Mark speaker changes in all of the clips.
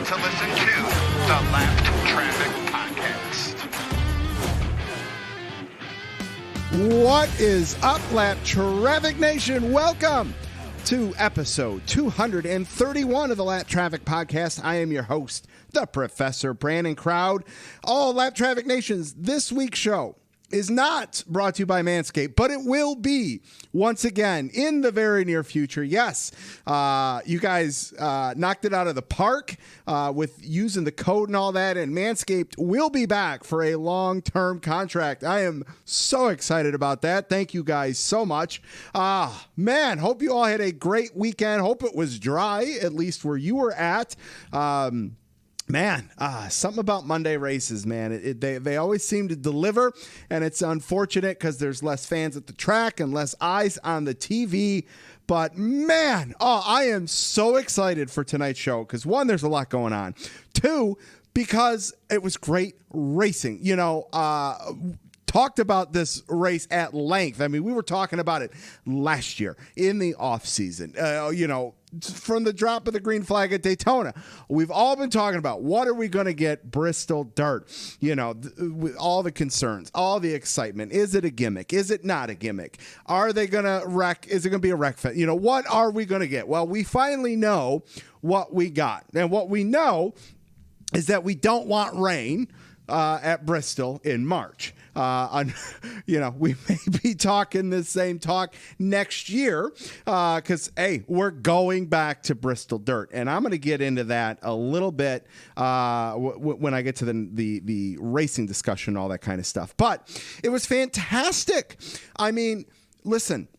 Speaker 1: to listen to the Lap Traffic Podcast.
Speaker 2: What is up, Lap Traffic Nation? Welcome to episode 231 of the Lap Traffic Podcast. I am your host, the Professor Brandon Crowd. All Lap Traffic Nations, this week's show is not brought to you by Manscaped, but it will be once again in the very near future. Yes, you guys knocked it out of the park with using the code and all that, and Manscaped will be back for a long-term contract. I am so excited about that. Thank you guys so much. Man, hope you all had a great weekend. Hope it was dry, at least where you were at. Man, something about Monday races, man. They always seem to deliver, and it's unfortunate because there's less fans at the track and less eyes on the TV. But, man, I am so excited for tonight's show because, one, there's a lot going on. Two, because it was great racing. You know, talked about this race at length. I mean, we were talking about it last year in the offseason, you know, from the drop of the green flag at Daytona. We've all been talking about what are we going to get Bristol dirt, you know, with all the concerns, all the excitement. Is it a gimmick? Is it not a gimmick? Are they going to wreck? Is it going to be a wreck fest? You know, what are we going to get? Well, we finally know what we got. And what we know is that we don't want rain at Bristol in March. You know, we may be talking the same talk next year because, hey, we're going back to Bristol dirt. And I'm going to get into that a little bit when I get to the racing discussion, all that kind of stuff. But it was fantastic. I mean, listen.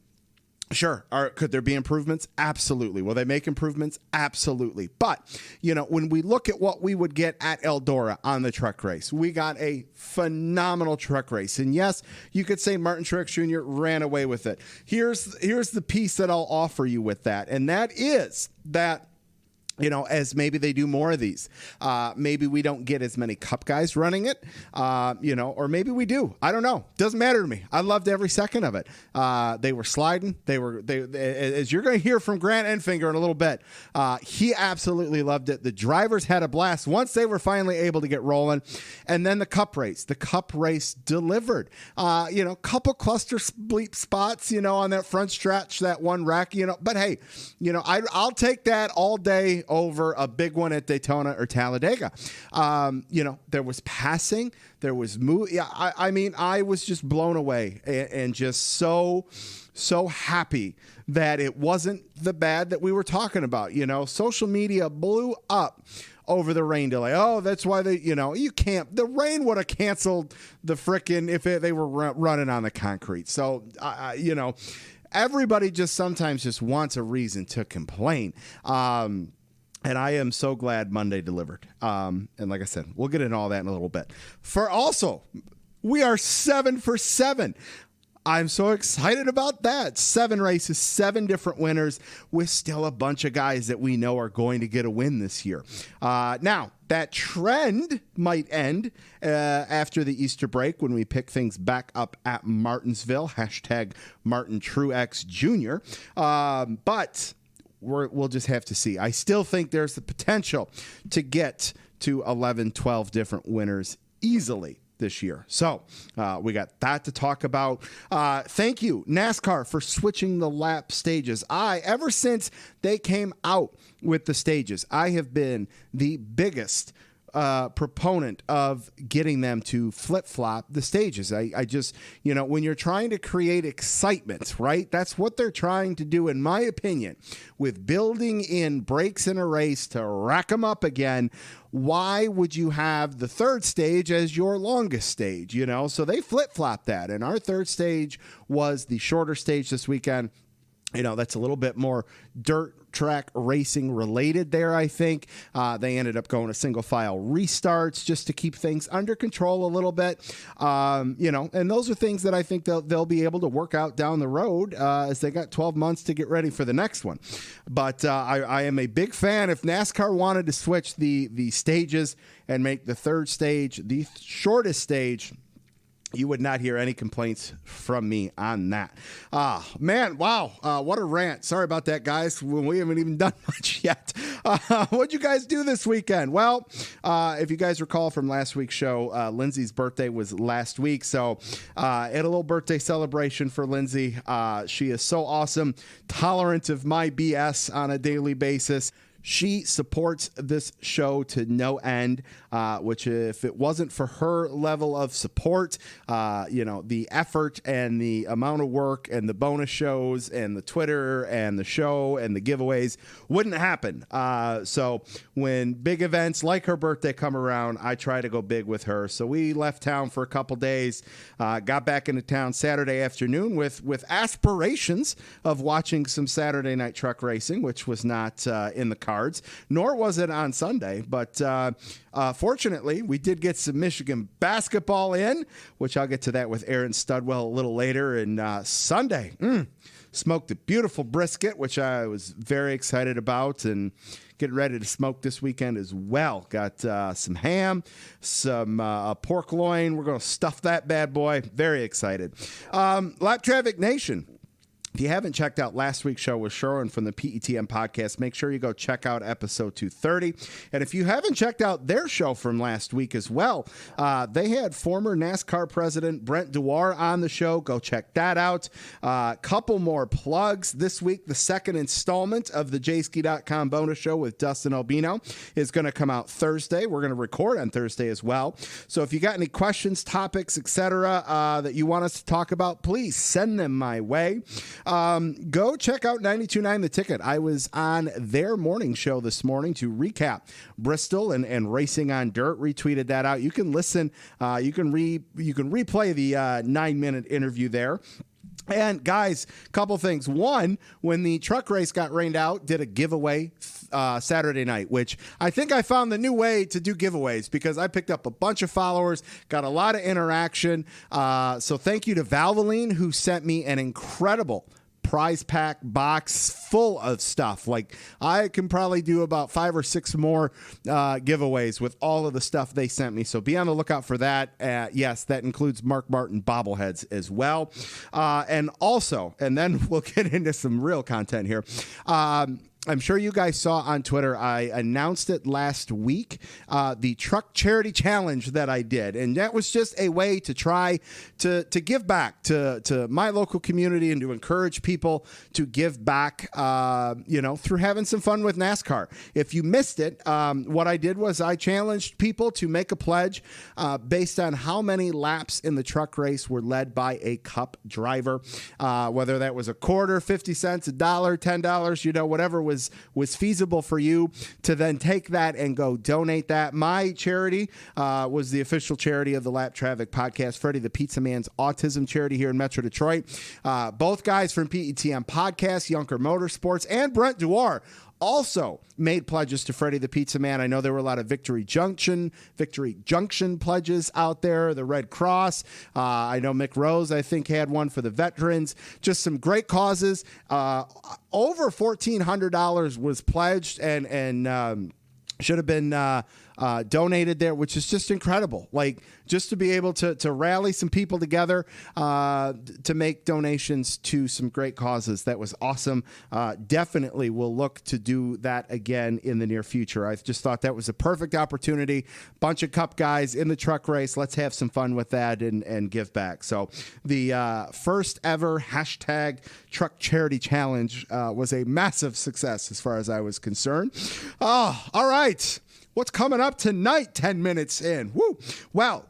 Speaker 2: Sure. Could there be improvements? Absolutely. Will they make improvements? Absolutely. But, you know, when we look at what we would get at Eldora on the truck race, we got a phenomenal truck race. And yes, you could say Martin Truex Jr. ran away with it. Here's the piece that I'll offer you with that. And that is that, you know, as maybe they do more of these, maybe we don't get as many Cup guys running it, you know, or maybe we do. I don't know. Doesn't matter to me. I loved every second of it. They were sliding. They as you're going to hear from Grant Enfinger in a little bit. He absolutely loved it. The drivers had a blast once they were finally able to get rolling. And then the Cup race delivered. You know, couple cluster bleep spots, you know, on that front stretch, that one wreck, you know, but hey, you know, I'll take that all day over a big one at Daytona or Talladega. You know, there was passing, there was I mean, I was just blown away and just so happy that it wasn't the bad that we were talking about. You know, social media blew up over the rain delay. Oh, that's why the rain would have canceled the frickin' if they were running on the concrete. So, you know, everybody just sometimes just wants a reason to complain. And I am so glad Monday delivered. And like I said, we'll get into all that in a little bit. We are 7 for 7. I'm so excited about that. 7 races, 7 different winners with still a bunch of guys that we know are going to get a win this year. Now, that trend might end after the Easter break when we pick things back up at Martinsville, #MartinTruex Jr. But we'll just have to see. I still think there's the potential to get to 11, 12 different winners easily this year. So we got that to talk about. Thank you, NASCAR, for switching the lap stages. Ever since they came out with the stages, I have been the biggest proponent of getting them to flip-flop the stages. I just, you know, when you're trying to create excitement, right? That's what they're trying to do, in my opinion, with building in breaks in a race to rack them up again. Why would you have the third stage as your longest stage, you know? So they flip-flopped that, and our third stage was the shorter stage this weekend. You know, that's a little bit more dirt track racing related there, I think. They ended up going to single file restarts just to keep things under control a little bit. You know, and those are things that I think they'll be able to work out down the road as they got 12 months to get ready for the next one. But I am a big fan. If NASCAR wanted to switch the stages and make the third stage the shortest stage, You would not hear any complaints from me on that. Man, wow. What a rant. Sorry about that, guys. We haven't even done much yet. What'd you guys do this weekend? Well, if you guys recall from last week's show, Lindsay's birthday was last week. So had a little birthday celebration for Lindsay. She is so awesome, tolerant of my BS on a daily basis. She supports this show to no end, which if it wasn't for her level of support, the effort and the amount of work and the bonus shows and the Twitter and the show and the giveaways wouldn't happen. So when big events like her birthday come around, I try to go big with her. So we left town for a couple days, got back into town Saturday afternoon with aspirations of watching some Saturday night truck racing, which was not in the cards, nor was it on Sunday. But fortunately, we did get some Michigan basketball in, which I'll get to that with Aaron Studwell a little later. And Sunday, smoked a beautiful brisket, which I was very excited about, and getting ready to smoke this weekend as well. Got some ham, some pork loin. We're going to stuff that bad boy. Very excited. Lap Traffic Nation. If you haven't checked out last week's show with Sherwin from the PETM podcast, make sure you go check out episode 230. And if you haven't checked out their show from last week as well, they had former NASCAR president Brent Dewar on the show. Go check that out. Couple more plugs this week. The second installment of the jski.com bonus show with Dustin Albino is going to come out Thursday. We're going to record on Thursday as well. So if you got any questions, topics, etc., that you want us to talk about, please send them my way. Go check out 92.9 The Ticket. I was on their morning show this morning to recap Bristol and racing on dirt. Retweeted that out. You can listen. You can replay the 9-minute interview there. And guys, couple things. One, when the truck race got rained out, did a giveaway Saturday night, which I think I found the new way to do giveaways because I picked up a bunch of followers, got a lot of interaction. So thank you to Valvoline, who sent me an incredible prize pack box full of stuff. Like, I can probably do about 5 or 6 more giveaways with all of the stuff they sent me. So be on the lookout for that. Yes, that includes Mark Martin bobbleheads as well. And then we'll get into some real content here. I'm sure you guys saw on Twitter, I announced it last week, the truck charity challenge that I did. And that was just a way to try to give back to my local community and to encourage people to give back, through having some fun with NASCAR. If you missed it, what I did was I challenged people to make a pledge based on how many laps in the truck race were led by a Cup driver, whether that was a quarter, 50 cents, $1, $10, whatever was feasible for you to then take that and go donate that. My charity was the official charity of the Lap Traffic podcast, Freddie the Pizza Man's autism charity here in Metro Detroit. Both guys from PETM Podcast, Yunker Motorsports, and Brent Dewar also made pledges to Freddie the Pizza Man. I know there were a lot of Victory Junction pledges out there, the Red Cross. I know Mick Rose, I think, had one for the veterans. Just some great causes. Over $1,400 was pledged and should have been donated there, which is just incredible. Like, just to be able to rally some people together to make donations to some great causes. That was awesome. Definitely will look to do that again in the near future. I just thought that was a perfect opportunity. Bunch of Cup guys in the truck race. Let's have some fun with that and give back. So the first ever hashtag truck charity challenge was a massive success as far as I was concerned. Oh, all right. What's coming up tonight, 10 minutes in? Woo! Well,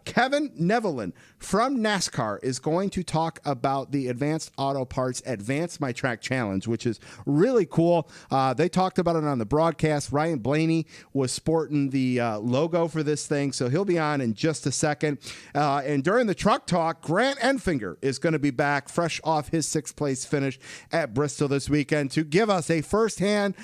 Speaker 2: Kevin Nevalainen from NASCAR is going to talk about the Advanced Auto Parts Advance My Track Challenge, which is really cool. They talked about it on the broadcast. Ryan Blaney was sporting the logo for this thing, so he'll be on in just a second. And during the truck talk, Grant Enfinger is going to be back fresh off his 6th place finish at Bristol this weekend to give us a firsthand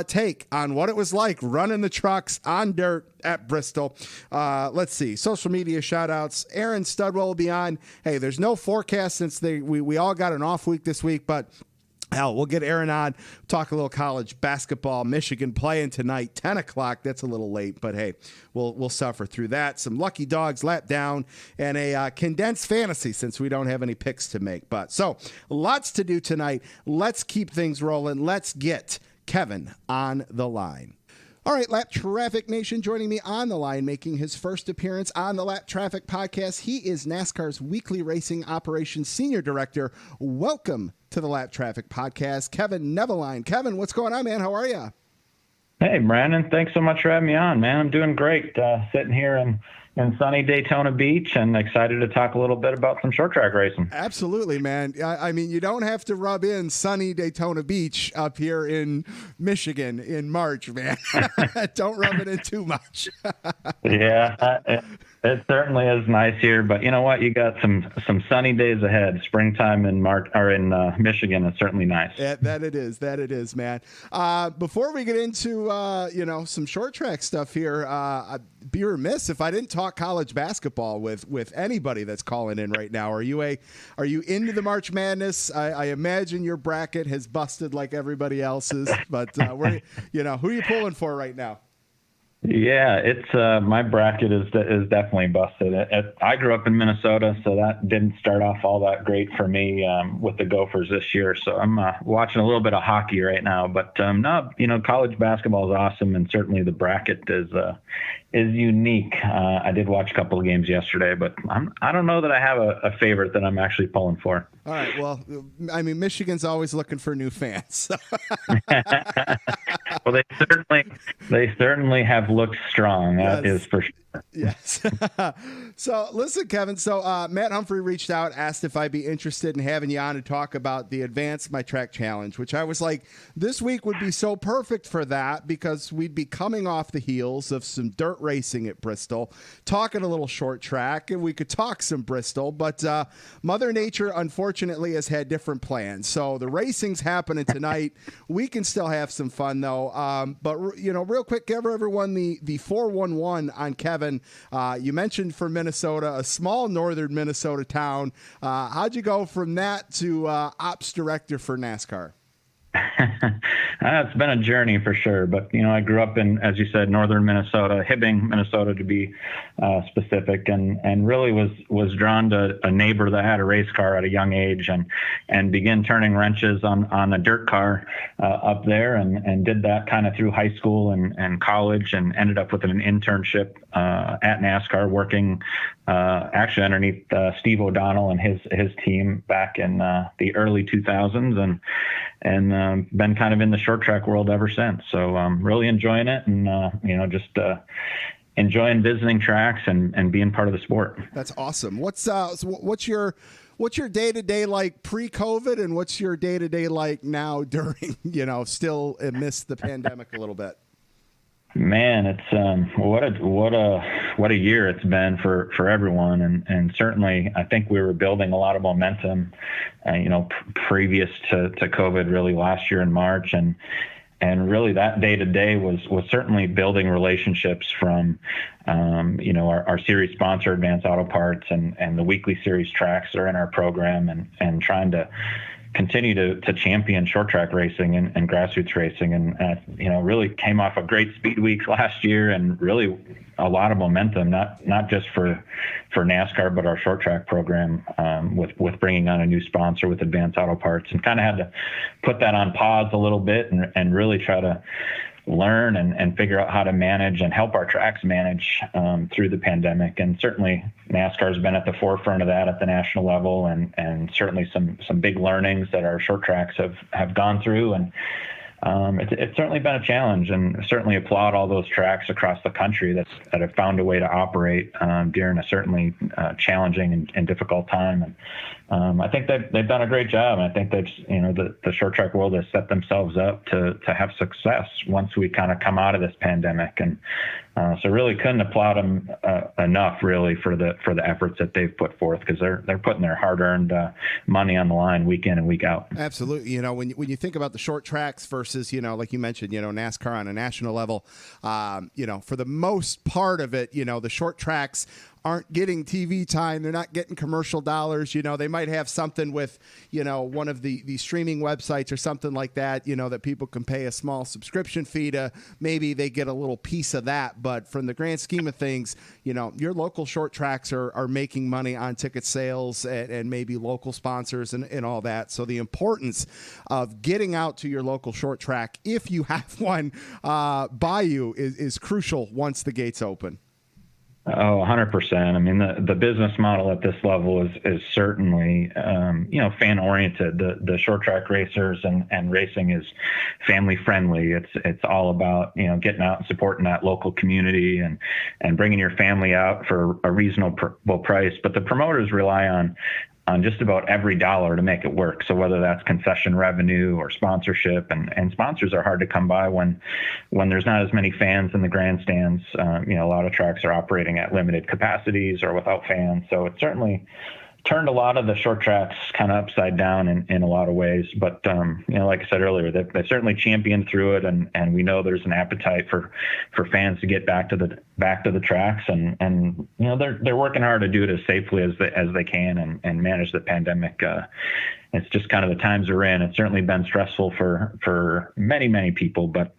Speaker 2: take on what it was like running the trucks on dirt at Bristol. Let's see. Social media shout-outs. Aaron Studwell will be on. Hey, there's no forecast since we all got an off week this week, but Hell, we'll get Aaron on, talk a little college basketball. Michigan playing tonight, 10 o'clock. That's a little late, but hey, we'll suffer through that. Some Lucky Dogs lap down and a condensed fantasy since we don't have any picks to make. But so lots to do tonight. Let's keep things rolling. Let's get Kevin on the line. All right, Lap Traffic Nation, joining me on the line, making his first appearance on the Lap Traffic Podcast. He is NASCAR's Weekly Racing Operations Senior Director. Welcome to the Lap Traffic Podcast, Kevin Nevalainen. Kevin, what's going on, man? How are you?
Speaker 3: Hey, Brandon. Thanks so much for having me on, man. I'm doing great. Sitting here in sunny Daytona Beach and excited to talk a little bit about some short track racing.
Speaker 2: Absolutely, man. I mean, you don't have to rub in sunny Daytona Beach up here in Michigan in March, man. Don't rub it in too much.
Speaker 3: Yeah, it certainly is nice here, but you know what? You got some sunny days ahead. Springtime in March or in Michigan is certainly nice.
Speaker 2: Yeah, that it is, man. Before we get into some short track stuff here, I'd be remiss if I didn't talk college basketball with anybody that's calling in right now. Are you into the March Madness? I imagine your bracket has busted like everybody else's, but who are you pulling for right now?
Speaker 3: Yeah, it's my bracket is definitely busted. I grew up in Minnesota, so that didn't start off all that great for me with the Gophers this year. So I'm watching a little bit of hockey right now, but college basketball is awesome, and certainly the bracket is unique. I did watch a couple of games yesterday, but I don't know that I have a favorite that I'm actually pulling for.
Speaker 2: All right. Well, I mean, Michigan's always looking for new fans.
Speaker 3: Well, they certainly have looked strong. That is for sure.
Speaker 2: Yes. So listen, Kevin. So Matt Humphrey reached out, asked if I'd be interested in having you on to talk about the Advance My Track Challenge, which I was like, this week would be so perfect for that because we'd be coming off the heels of some dirt racing at Bristol, talking a little short track, and we could talk some Bristol, but Mother Nature unfortunately has had different plans. So the racing's happening tonight. We can still have some fun though. But real quick, give everyone the 411 on Kevin. You mentioned for Minnesota, a small northern Minnesota town. How'd you go from that to ops director for NASCAR?
Speaker 3: It's been a journey for sure, but I grew up in, as you said, northern Minnesota, Hibbing, Minnesota to be specific, and really was drawn to a neighbor that had a race car at a young age, and began turning wrenches on a dirt car up there, and did that kind of through high school and college, and ended up with an internship at NASCAR, working actually underneath Steve O'Donnell and his team back in the early 2000s, and been kind of in the short track world ever since. So really enjoying it, and just enjoying visiting tracks and being part of the sport.
Speaker 2: That's awesome. What's your day-to-day like pre-COVID, and what's your day-to-day like now during, still amidst the pandemic a little bit?
Speaker 3: Man, it's what a year it's been for everyone, and certainly I think we were building a lot of momentum, previous to COVID, really last year in March, and really that day to day was certainly building relationships from our series sponsor, Advance Auto Parts, and the weekly series tracks that are in our program, and trying to continue to champion short track racing and grassroots racing, and really came off a great speed weeks last year, and really a lot of momentum, not just for NASCAR, but our short track program, with bringing on a new sponsor with Advance Auto Parts, and kind of had to put that on pause a little bit and really try to learn and figure out how to manage and help our tracks manage through the pandemic. And certainly NASCAR has been at the forefront of that at the national level, and certainly some big learnings that our short tracks have gone through. And it's certainly been a challenge, and certainly applaud all those tracks across the country that have found a way to operate during a certainly challenging and difficult time. And I think they've done a great job. And I think the short track world has set themselves up to have success once we kind of come out of this pandemic. And so really couldn't applaud them enough, really, for the efforts that they've put forth, because they're putting their hard-earned money on the line week in and week out.
Speaker 2: Absolutely. When you think about the short tracks versus, like you mentioned, NASCAR on a national level, for the most part of it, the short tracks aren't getting TV time. They're not getting commercial dollars. They might have something with, one of the streaming websites or something like that, that people can pay a small subscription fee to. Maybe they get a little piece of that. But from the grand scheme of things, your local short tracks are making money on ticket sales and maybe local sponsors and all that. So the importance of getting out to your local short track, if you have one by you, is crucial once the gates open.
Speaker 3: Oh, 100%. I mean, the business model at this level is certainly, fan oriented. The short track racers and racing is family friendly. It's all about, getting out and supporting that local community and bringing your family out for a reasonable price. But the promoters rely on just about every dollar to make it work. So whether that's concession revenue or sponsorship, and sponsors are hard to come by when there's not as many fans in the grandstands. A lot of tracks are operating at limited capacities or without fans. So it certainly turned a lot of the short tracks kind of upside down in a lot of ways. But, like I said earlier, they certainly championed through it. And we know there's an appetite for fans to get back to the tracks. And they're working hard to do it as safely as they can and manage the pandemic. It's just kind of the times we're in. It's certainly been stressful for many, many people, but,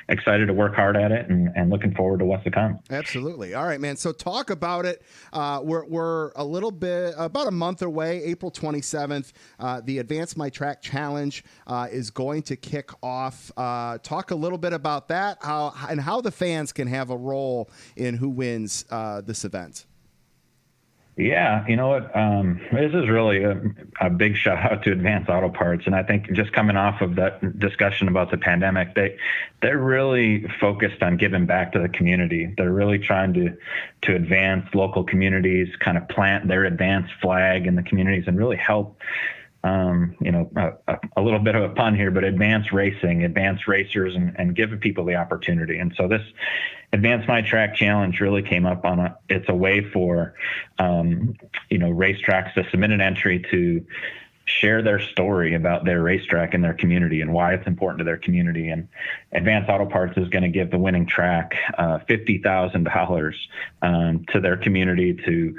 Speaker 3: excited to work hard at it and looking forward to what's to come.
Speaker 2: Absolutely. All right, man. So talk about it. We're a little bit, about a month away, April 27th. The Advance My Track Challenge is going to kick off. Talk a little bit about that, how the fans can have a role in who wins this event.
Speaker 3: Yeah, you know what? This is really a big shout out to Advance Auto Parts, and I think just coming off of that discussion about the pandemic, they're really focused on giving back to the community. They're really trying to advance local communities, kind of plant their Advance flag in the communities, and really help. A little bit of a pun here, but advance racing, advance racers, and give people the opportunity. And so this Advance My Track Challenge really came up it's a way for, racetracks to submit an entry to share their story about their racetrack and their community and why it's important to their community. And Advance Auto Parts is going to give the winning track $50,000 to their community to,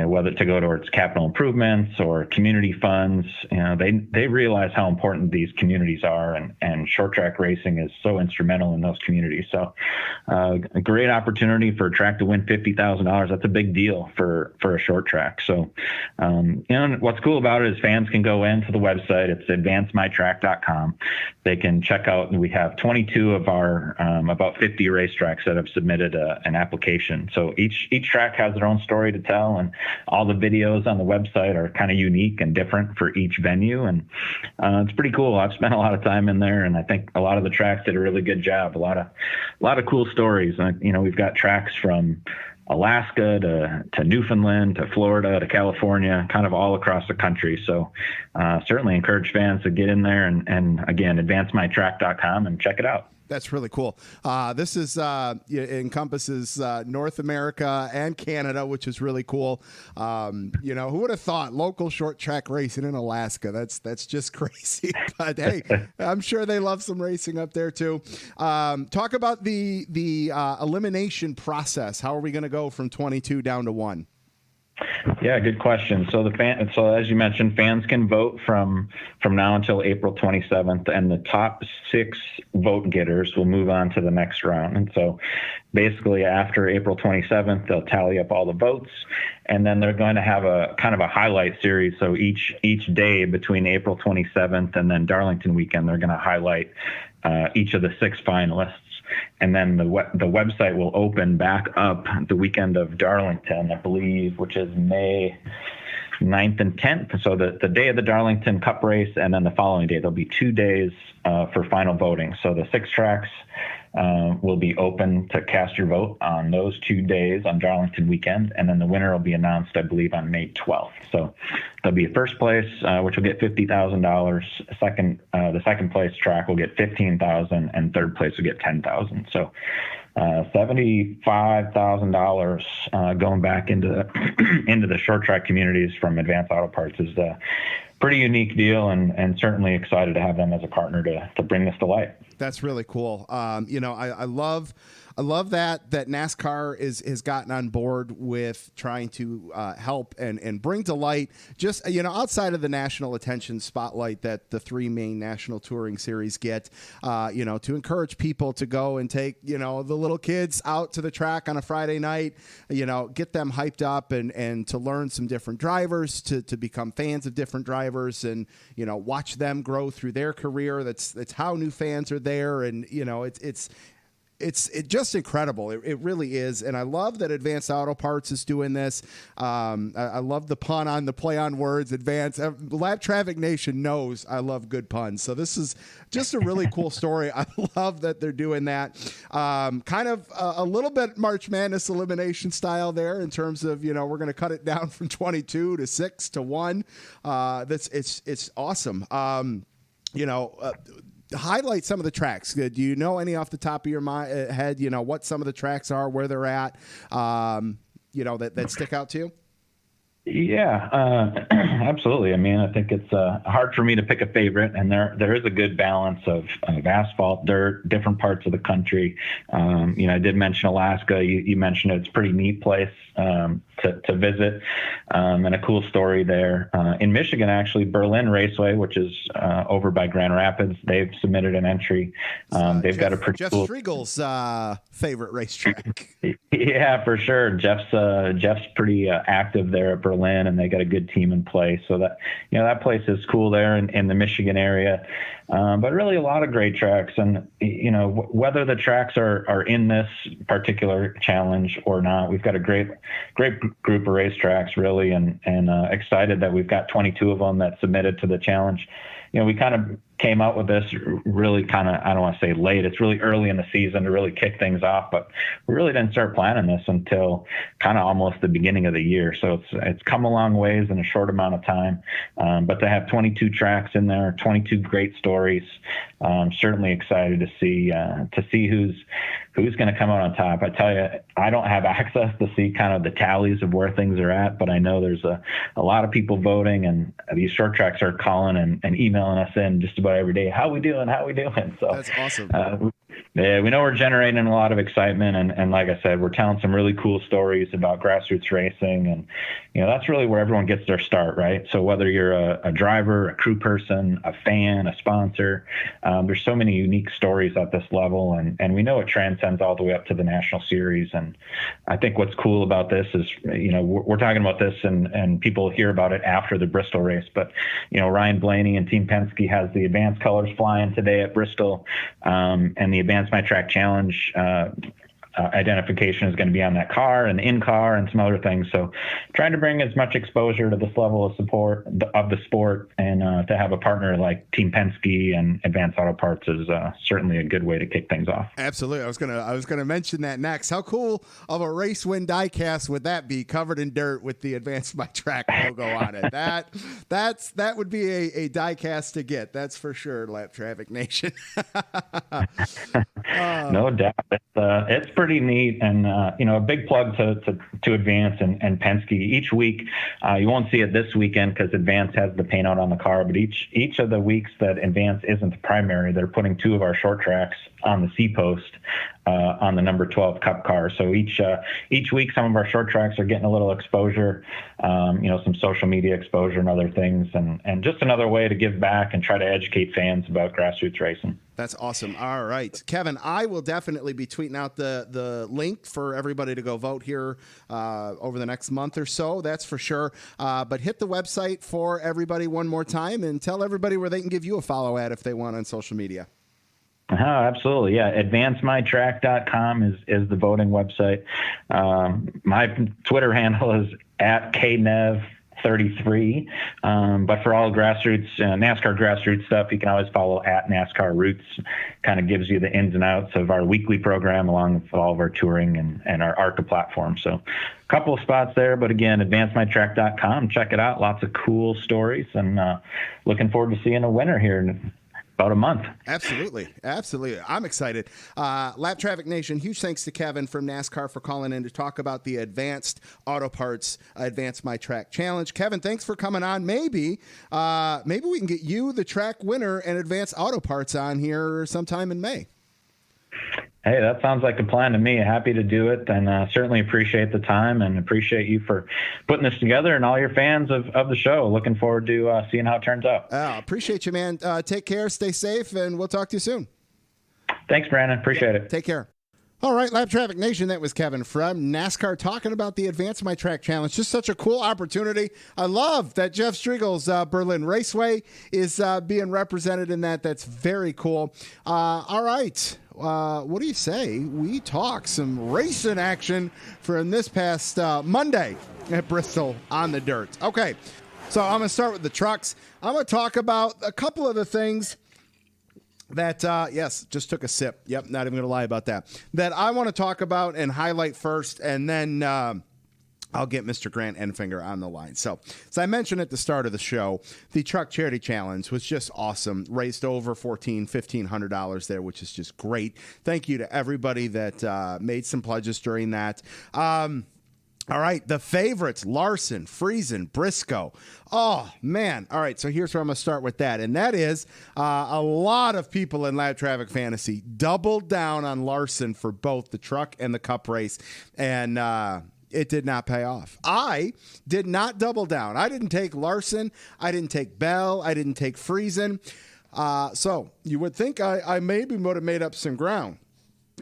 Speaker 3: whether to go towards capital improvements or community funds. They realize how important these communities are, and short track racing is so instrumental in those communities. So a great opportunity for a track to win $50,000. That's a big deal for a short track. So, what's cool about it is fans can go into the website. It's advancemytrack.com. They can check out, we have 22 of our about 50 racetracks that have submitted an application. So each track has their own story to tell, and all the videos on the website are kind of unique and different for each venue. And it's pretty cool. I've spent a lot of time in there, and I think a lot of the tracks did a really good job. A lot of cool stories. We've got tracks from Alaska to Newfoundland to Florida to California, kind of all across the country. So certainly encourage fans to get in there and again, advancemytrack.com and check it out.
Speaker 2: That's really cool. This is it encompasses North America and Canada, which is really cool. Who would have thought local short track racing in Alaska? That's just crazy. But hey, I'm sure they love some racing up there too. Talk about the elimination process. How are we going to go from 22 down to 1?
Speaker 3: Yeah, good question. So as you mentioned, fans can vote from now until April 27th, and the top 6 vote getters will move on to the next round. And so basically after April 27th, they'll tally up all the votes, and then they're going to have a kind of a highlight series. So each day between April 27th and then Darlington weekend, they're going to highlight each of the 6 finalists. And then the website will open back up the weekend of Darlington, I believe, which is May 9th and 10th. So the day of the Darlington Cup race, and then the following day, there'll be 2 days for final voting. So the 6 tracks will be open to cast your vote on those 2 days on Darlington weekend, and then the winner will be announced, I believe, on May 12th. So there'll be a first place, which will get $50,000. The second place track will get $15,000, and third place will get $10,000. So $75,000 going back into the short track communities from Advance Auto Parts is a pretty unique deal, and certainly excited to have them as a partner to bring this to light.
Speaker 2: That's really cool. I love that NASCAR has gotten on board with trying to help and bring to light just, outside of the national attention spotlight that the three main national touring series get, to encourage people to go and take, the little kids out to the track on a Friday night, get them hyped up and to learn some different drivers, to become fans of different drivers and, watch them grow through their career. That's how new fans are there. And, it's just incredible. It really is. And I love that Advanced Auto Parts is doing this. I love the pun on the play on words. Lap Traffic Nation knows I love good puns. So this is just a really cool story. I love that they're doing that. Kind of a little bit March Madness elimination style there in terms of, we're going to cut it down from 22 to 6 to 1. It's awesome. Highlight some of the tracks. Do you know any off the top of your head, what some of the tracks are, where they're at, that stick out to you?
Speaker 3: Yeah, absolutely. I mean, I think it's hard for me to pick a favorite, and there is a good balance of asphalt, dirt, different parts of the country. I did mention Alaska. You mentioned it's a pretty neat place to visit, and a cool story there. In Michigan, actually, Berlin Raceway, which is over by Grand Rapids, they've submitted an entry. They've got a pretty
Speaker 2: Jeff
Speaker 3: cool...
Speaker 2: Striegel's favorite racetrack.
Speaker 3: Yeah, for sure. Jeff's pretty active there at Berlin, and they got a good team in place. So that place is cool there in the Michigan area. But really a lot of great tracks, and whether the tracks are in this particular challenge or not, we've got a great group of racetracks really, and excited that we've got 22 of them that submitted to the challenge. We kind of came out with this really kind of, I don't want to say late, it's really early in the season to really kick things off, but we really didn't start planning this until kind of almost the beginning of the year. So it's come a long ways in a short amount of time. But to have 22 tracks in there, 22 great stories, certainly excited to see who's going to come out on top. I tell you, I don't have access to see kind of the tallies of where things are at, but I know there's a lot of people voting, and these short tracks are calling and emailing us in just about every day. How we doing? So
Speaker 2: that's awesome.
Speaker 3: Yeah, we know we're generating a lot of excitement, and like I said, we're telling some really cool stories about grassroots racing, and that's really where everyone gets their start, right? So whether you're a driver, a crew person, a fan, a sponsor, there's so many unique stories at this level, and we know it transcends all the way up to the national series. And I think what's cool about this is, we're talking about this, and people hear about it after the Bristol race, but Ryan Blaney and Team Penske has the advanced colors flying today at Bristol, and the Advanced My Track Challenge identification is going to be on that car and in-car and some other things. So trying to bring as much exposure to this level of support of the sport, and to have a partner like Team Penske and Advanced Auto Parts is certainly a good way to kick things off.
Speaker 2: Absolutely. I was gonna mention that next. How cool of a race win diecast would that be, covered in dirt with the Advanced My Track logo on it? That would be a diecast to get. That's for sure, Lap Traffic Nation.
Speaker 3: No doubt. It's pretty neat, and a big plug to Advance and Penske. Each week, you won't see it this weekend because Advance has the paint out on the car, but each of the weeks that Advance isn't the primary, they're putting two of our short tracks on the C-post on the number 12 Cup car. So each week, some of our short tracks are getting a little exposure, some social media exposure and other things, and just another way to give back and try to educate fans about grassroots racing.
Speaker 2: That's awesome. All right, Kevin, I will definitely be tweeting out the link for everybody to go vote here over the next month or so. That's for sure. But hit the website for everybody one more time and tell everybody where they can give you a follow at if they want on social media.
Speaker 3: Oh, absolutely. Yeah. AdvanceMyTrack.com is the voting website. My Twitter handle is @KNev33. But for all grassroots, NASCAR grassroots stuff, you can always follow @NASCAR Roots. Kind of gives you the ins and outs of our weekly program along with all of our touring and our ARCA platform. So a couple of spots there, but again, AdvanceMyTrack.com. Check it out. Lots of cool stories, and looking forward to seeing a winner here about a month.
Speaker 2: Absolutely. I'm excited. Lap Traffic Nation, huge thanks to Kevin from NASCAR for calling in to talk about the Advanced Auto Parts Advanced My Track Challenge. Kevin, thanks for coming on. Maybe we can get you, the track winner, and Advanced Auto Parts on here sometime in May.
Speaker 3: Hey, that sounds like a plan to me. Happy to do it, and certainly appreciate the time and appreciate you for putting this together and all your fans of the show. Looking forward to seeing how it turns out.
Speaker 2: Appreciate you, man. Take care, stay safe, and we'll talk to you soon.
Speaker 3: Thanks, Brandon. Appreciate it.
Speaker 2: Take care. All right, Lap Traffic Nation, that was Kevin from NASCAR talking about the Advance My Track Challenge. Just such a cool opportunity. I love that Jeff Striegel's Berlin Raceway is being represented in that. That's very cool. All right. What do you say we talk some racing action from this past Monday at Bristol on the dirt? Okay, so I'm going to start with the trucks. I'm going to talk about a couple of the things that, yes, just took a sip. Yep, not even going to lie about that. That I want to talk about and highlight first, and then I'll get Mr. Grant Enfinger on the line. So, as I mentioned at the start of the show, the Truck Charity Challenge was just awesome. Raised over $1,500 there, which is just great. Thank you to everybody that made some pledges during that. All right, the favorites, Larson, Friesen, Briscoe. Oh, man. All right, so here's where I'm going to start with that, and that is a lot of people in Lab Traffic Fantasy doubled down on Larson for both the truck and the cup race, and it did not pay off. I did not double down. I didn't take Larson. I didn't take Bell. I didn't take Friesen. So you would think I maybe would have made up some ground.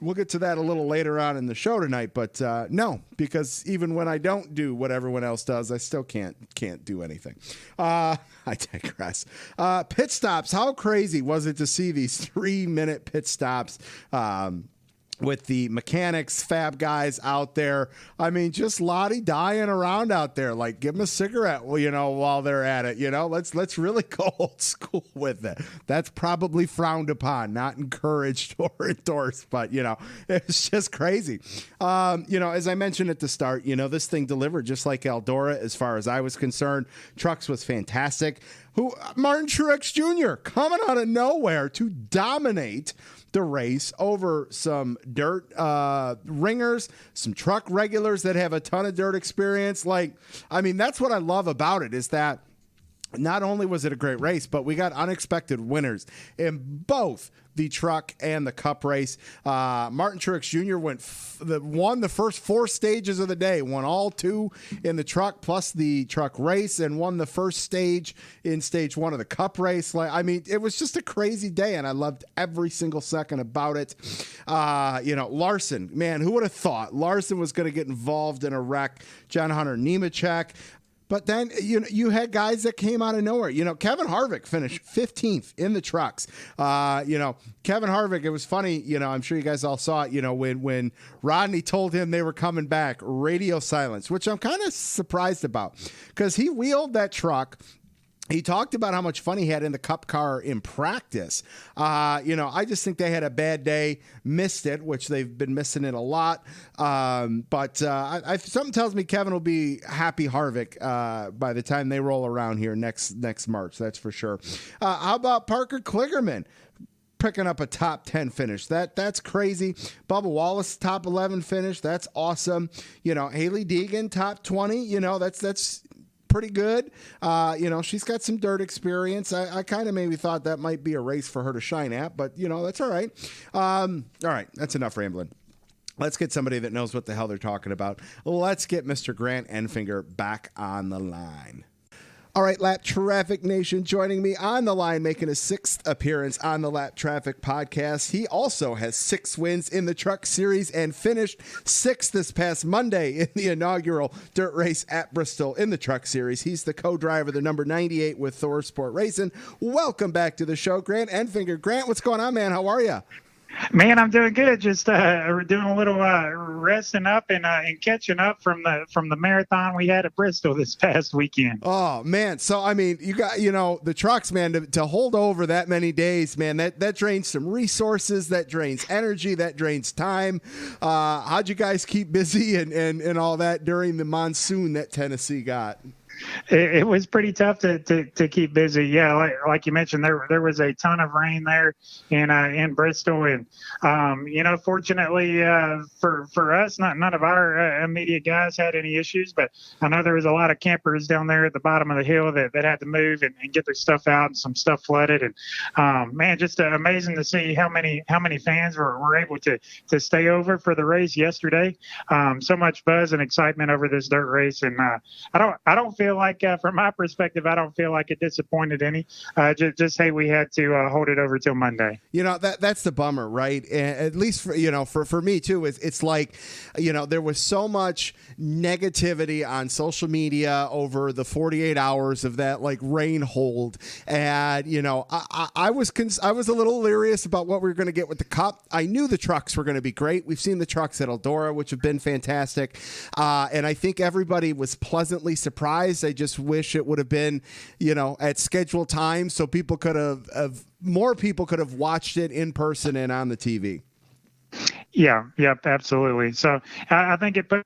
Speaker 2: We'll get to that a little later on in the show tonight, but no, because even when I don't do what everyone else does, I still can't do anything. I digress. Pit stops. How crazy was it to see these 3-minute pit stops with the mechanics, fab guys out there? I mean, just Lottie dying around out there. Like, give them a cigarette, while they're at it. Let's really go old school with it. That's probably frowned upon, not encouraged or endorsed, but it's just crazy. As I mentioned at the start, this thing delivered just like Eldora, as far as I was concerned. Trucks was fantastic. Martin Truex Jr. coming out of nowhere to dominate the race over some dirt ringers, some truck regulars that have a ton of dirt experience. That's what I love about it, is that not only was it a great race, but we got unexpected winners in both the truck and the cup race. Martin Truex Jr. won the first 4 stages of the day, won all 2 in the truck plus the truck race, and won the first stage in stage 1 of the cup race. It was just a crazy day, and I loved every single second about it. Larson, man, who would have thought Larson was going to get involved in a wreck? John Hunter Nemechek. But then, you had guys that came out of nowhere. Kevin Harvick finished 15th in the trucks. Kevin Harvick, it was funny, I'm sure you guys all saw it, when Rodney told him they were coming back, radio silence, which I'm kind of surprised about, because he wheeled that truck. He talked about how much fun he had in the cup car in practice. I just think they had a bad day, missed it, which they've been missing it a lot. But something tells me Kevin will be happy Harvick by the time they roll around here next March. That's for sure. How about Parker Kligerman picking up a top 10 finish? That's crazy. Bubba Wallace top 11 finish. That's awesome. Haley Deegan top 20. That's pretty good. She's got some dirt experience. I kind of maybe thought that might be a race for her to shine at, but that's all right. All right, that's enough rambling. Let's get somebody that knows what the hell they're talking about. Let's get Mr. Grant Enfinger back on the line. All right, Lap Traffic Nation, joining me on the line, making his 6th appearance on the Lap Traffic podcast. He also has 6 wins in the Truck Series and finished 6th this past Monday in the inaugural dirt race at Bristol in the Truck Series. He's the co-driver, the number 98 with Thor Sport Racing. Welcome back to the show, Grant Enfinger. Grant, what's going on, man? How are you?
Speaker 4: Man, I'm doing good. Just doing a little resting up and catching up from the marathon we had at Bristol this past weekend.
Speaker 2: Oh man, so you got the trucks, man, to hold over that many days, man. That drains some resources, that drains energy, that drains time. How'd you guys keep busy and all that during the monsoon that Tennessee got?
Speaker 4: It was pretty tough to keep busy. Yeah, like you mentioned, there was a ton of rain there in Bristol, and fortunately for us, none of our immediate guys had any issues. But I know there was a lot of campers down there at the bottom of the hill that had to move and get their stuff out, and some stuff flooded. And man, just amazing to see how many fans were able to stay over for the race yesterday. So much buzz and excitement over this dirt race, and I don't feel like, from my perspective, I don't feel like it disappointed any. Just hey, we had to hold it over till Monday.
Speaker 2: That's the bummer, right? At least for me too. It's like, there was so much negativity on social media over the 48 hours of that like rain hold, and I was a little leery about what we were going to get with the Cup. I knew the trucks were going to be great. We've seen the trucks at Eldora, which have been fantastic, and I think everybody was pleasantly surprised. I just wish it would have been, at scheduled time, so people could have more people could have watched it in person and on the TV.
Speaker 4: Yeah, yep, absolutely. So I think it put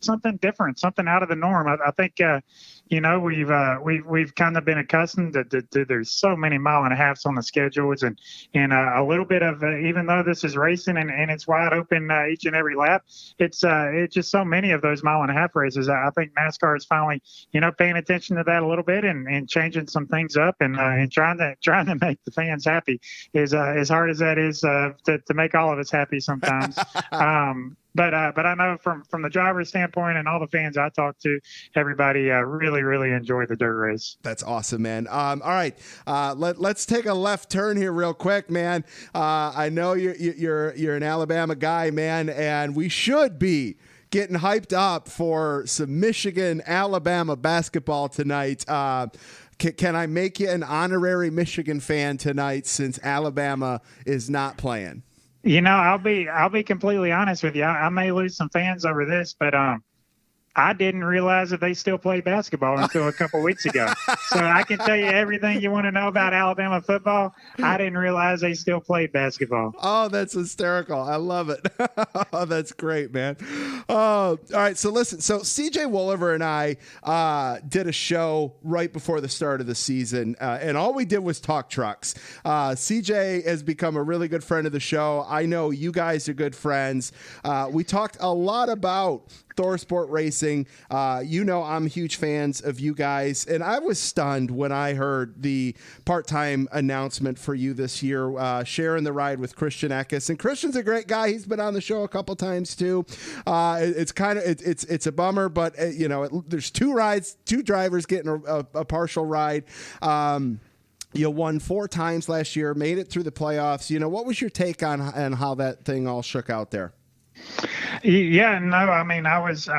Speaker 4: something different, something out of the norm. I think we've kind of been accustomed to there's so many 1.5 miles on the schedules, and a little bit of even though this is racing and it's wide open each and every lap, it's just so many of those 1.5 mile races. I think NASCAR is finally paying attention to that a little bit and changing some things up and trying to make the fans happy. As hard as that is to make all of us happy sometimes. But I know from the driver's standpoint and all the fans I talked to, everybody really enjoyed the dirt race.
Speaker 2: That's awesome, man. All right, let's take a left turn here real quick, man. I know you're an Alabama guy, man, and we should be getting hyped up for some Michigan-Alabama basketball tonight. Can I make you an honorary Michigan fan tonight since Alabama is not playing?
Speaker 4: I'll be completely honest with you. I may lose some fans over this, but I didn't realize that they still play basketball until a couple weeks ago. So I can tell you everything you want to know about Alabama football. I didn't realize they still played basketball.
Speaker 2: Oh, that's hysterical. I love it. Oh, that's great, man. All right. So listen, CJ Wolliver and I did a show right before the start of the season, and all we did was talk trucks. CJ has become a really good friend of the show. I know you guys are good friends. We talked a lot about ThorSport Racing. I'm huge fans of you guys, and I was stunned when I heard the part-time announcement for you this year, sharing the ride with Christian Eckes. And Christian's a great guy. He's been on the show a couple times too. It's a bummer, but there's two drivers getting a partial ride. You won 4 times last year, made it through the playoffs. What was your take on how that thing all shook out there?
Speaker 4: Yeah, no, I mean, I was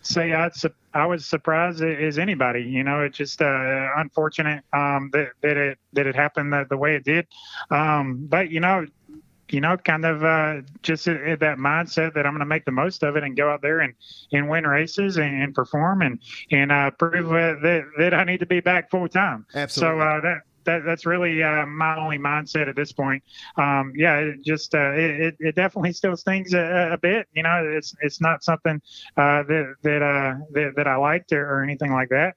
Speaker 4: surprised as anybody. It's just unfortunate that it happened the way it did. But kind of just that mindset that I'm going to make the most of it and go out there and win races and perform and prove that I need to be back full time.
Speaker 2: Absolutely.
Speaker 4: So that's really my only mindset at this point. It definitely still stings a bit. It's not something that I liked or anything like that.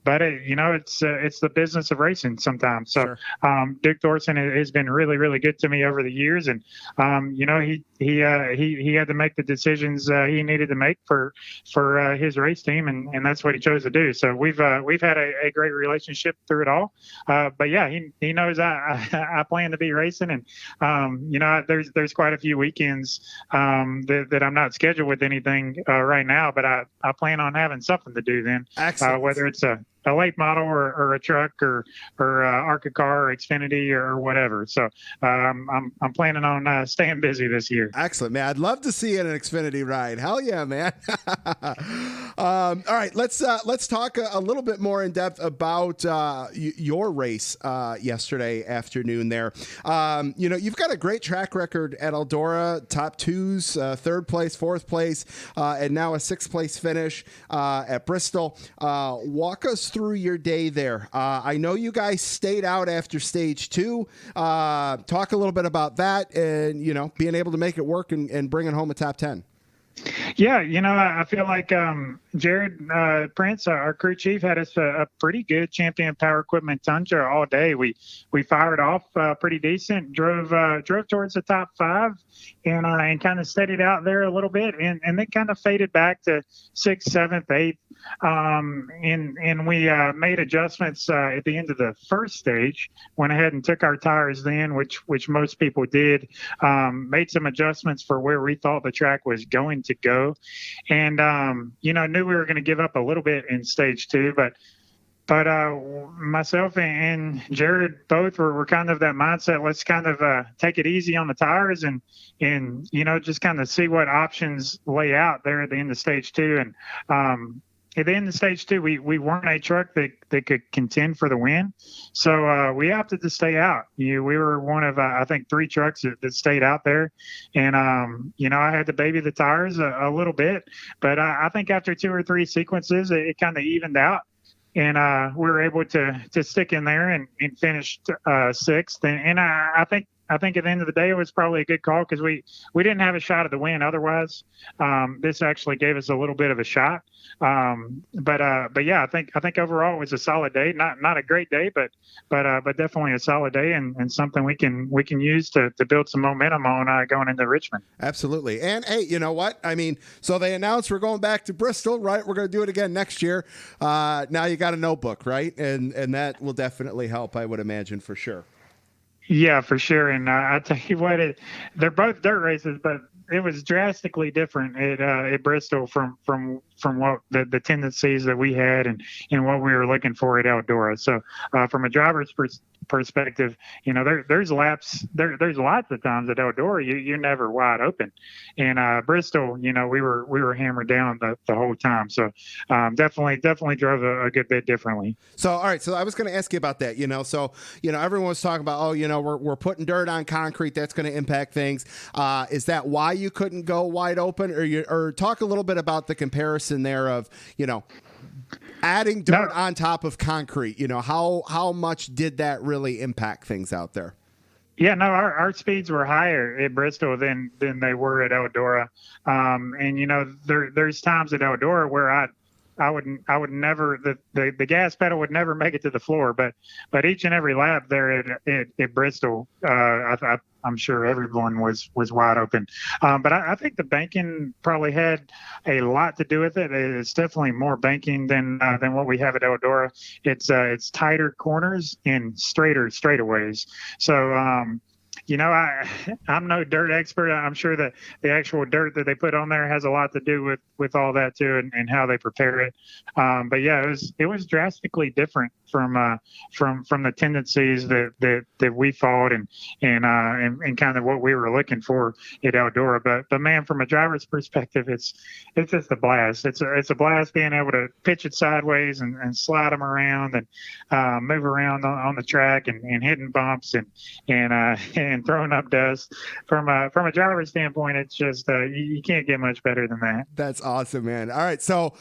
Speaker 4: But it's the business of racing sometimes. So sure. Dick Thorson has been really good to me over the years, and he had to make the decisions he needed to make for his race team, and that's what he chose to do. So we've had a great relationship through it all. But yeah, he knows I plan to be racing, and there's quite a few weekends that I'm not scheduled with anything right now, but I plan on having something to do then.
Speaker 2: Excellent.
Speaker 4: Whether it's a late model or a truck or ARCA car or Xfinity or whatever. So I'm planning on staying busy this year.
Speaker 2: Excellent, man. I'd love to see an Xfinity ride. Hell yeah, man. All right, let's talk a little bit more in depth about your race yesterday afternoon there. You've got a great track record at Eldora, top 2s, 3rd place, 4th place, and now a 6th place finish at Bristol. Walk us through your day there. I know you guys stayed out after stage 2. Talk a little bit about that and, being able to make it work and bringing home a top 10.
Speaker 4: Yeah, I feel like Jared Prince, our crew chief, had us a pretty good Champion Power Equipment Tundra all day. We fired off pretty decent, drove towards the top 5, and kind of steadied out there a little bit, and then kind of faded back to 6th, 7th, 8th. And we made adjustments at the end of the first stage. Went ahead and took our tires then, which most people did. Made some adjustments for where we thought the track was going to go, and knew we were going to give up a little bit in stage 2, but myself and Jared both were kind of that mindset. Let's kind of take it easy on the tires and just kind of see what options lay out there at the end of stage 2. And at the end of stage 2, we weren't a truck that could contend for the win, so we opted to stay out. We were one of I think 3 trucks that stayed out there, and I had to baby the tires a little bit, but I think after 2 or 3 sequences, it kind of evened out. And we were able to stick in there and finished 6th. And I think at the end of the day, it was probably a good call because we didn't have a shot at the win otherwise. This actually gave us a little bit of a shot. But yeah, I think overall it was a solid day. Not a great day, but definitely a solid day and something we can use to build some momentum on going into Richmond.
Speaker 2: Absolutely. And hey, you know what? I mean, so they announced we're going back to Bristol, right? We're going to do it again next year. Now you got a notebook, right? And that will definitely help, I would imagine, for sure.
Speaker 4: Yeah, for sure. And I tell you what, they're both dirt races, but it was drastically different at Bristol from what the tendencies that we had and what we were looking for at Eldora. So from a driver's perspective, there's laps, there's lots of times at Eldora you're never wide open, and Bristol, we were hammered down the whole time. So definitely drove a good bit differently.
Speaker 2: So all right, so I was going to ask you about that. Everyone was talking about we're putting dirt on concrete, that's going to impact things. Is that why you couldn't go wide open, or talk a little bit about the comparison there of adding dirt on top of concrete? How much did that really impact things out there?
Speaker 4: Yeah, no, our speeds were higher at Bristol than they were at Eldora. And there's times at Eldora where I would never, the gas pedal would never make it to the floor, but each and every lap there at Bristol, I'm sure everyone was wide open. But I think the banking probably had a lot to do with it. It's definitely more banking than what we have at Eldora. It's tighter corners and straighter straightaways. So, I'm no dirt expert. I'm sure that the actual dirt that they put on there has a lot to do with all that too, and how they prepare it. But yeah, it was drastically different from the tendencies that we fought and kind of what we were looking for at Eldora. But man, from a driver's perspective, it's just a blast. It's a blast being able to pitch it sideways and slide them around and move around on the track and hitting bumps and throwing up dust. From a driver's standpoint, it's just you can't get much better than that.
Speaker 2: That's awesome, man. All right, so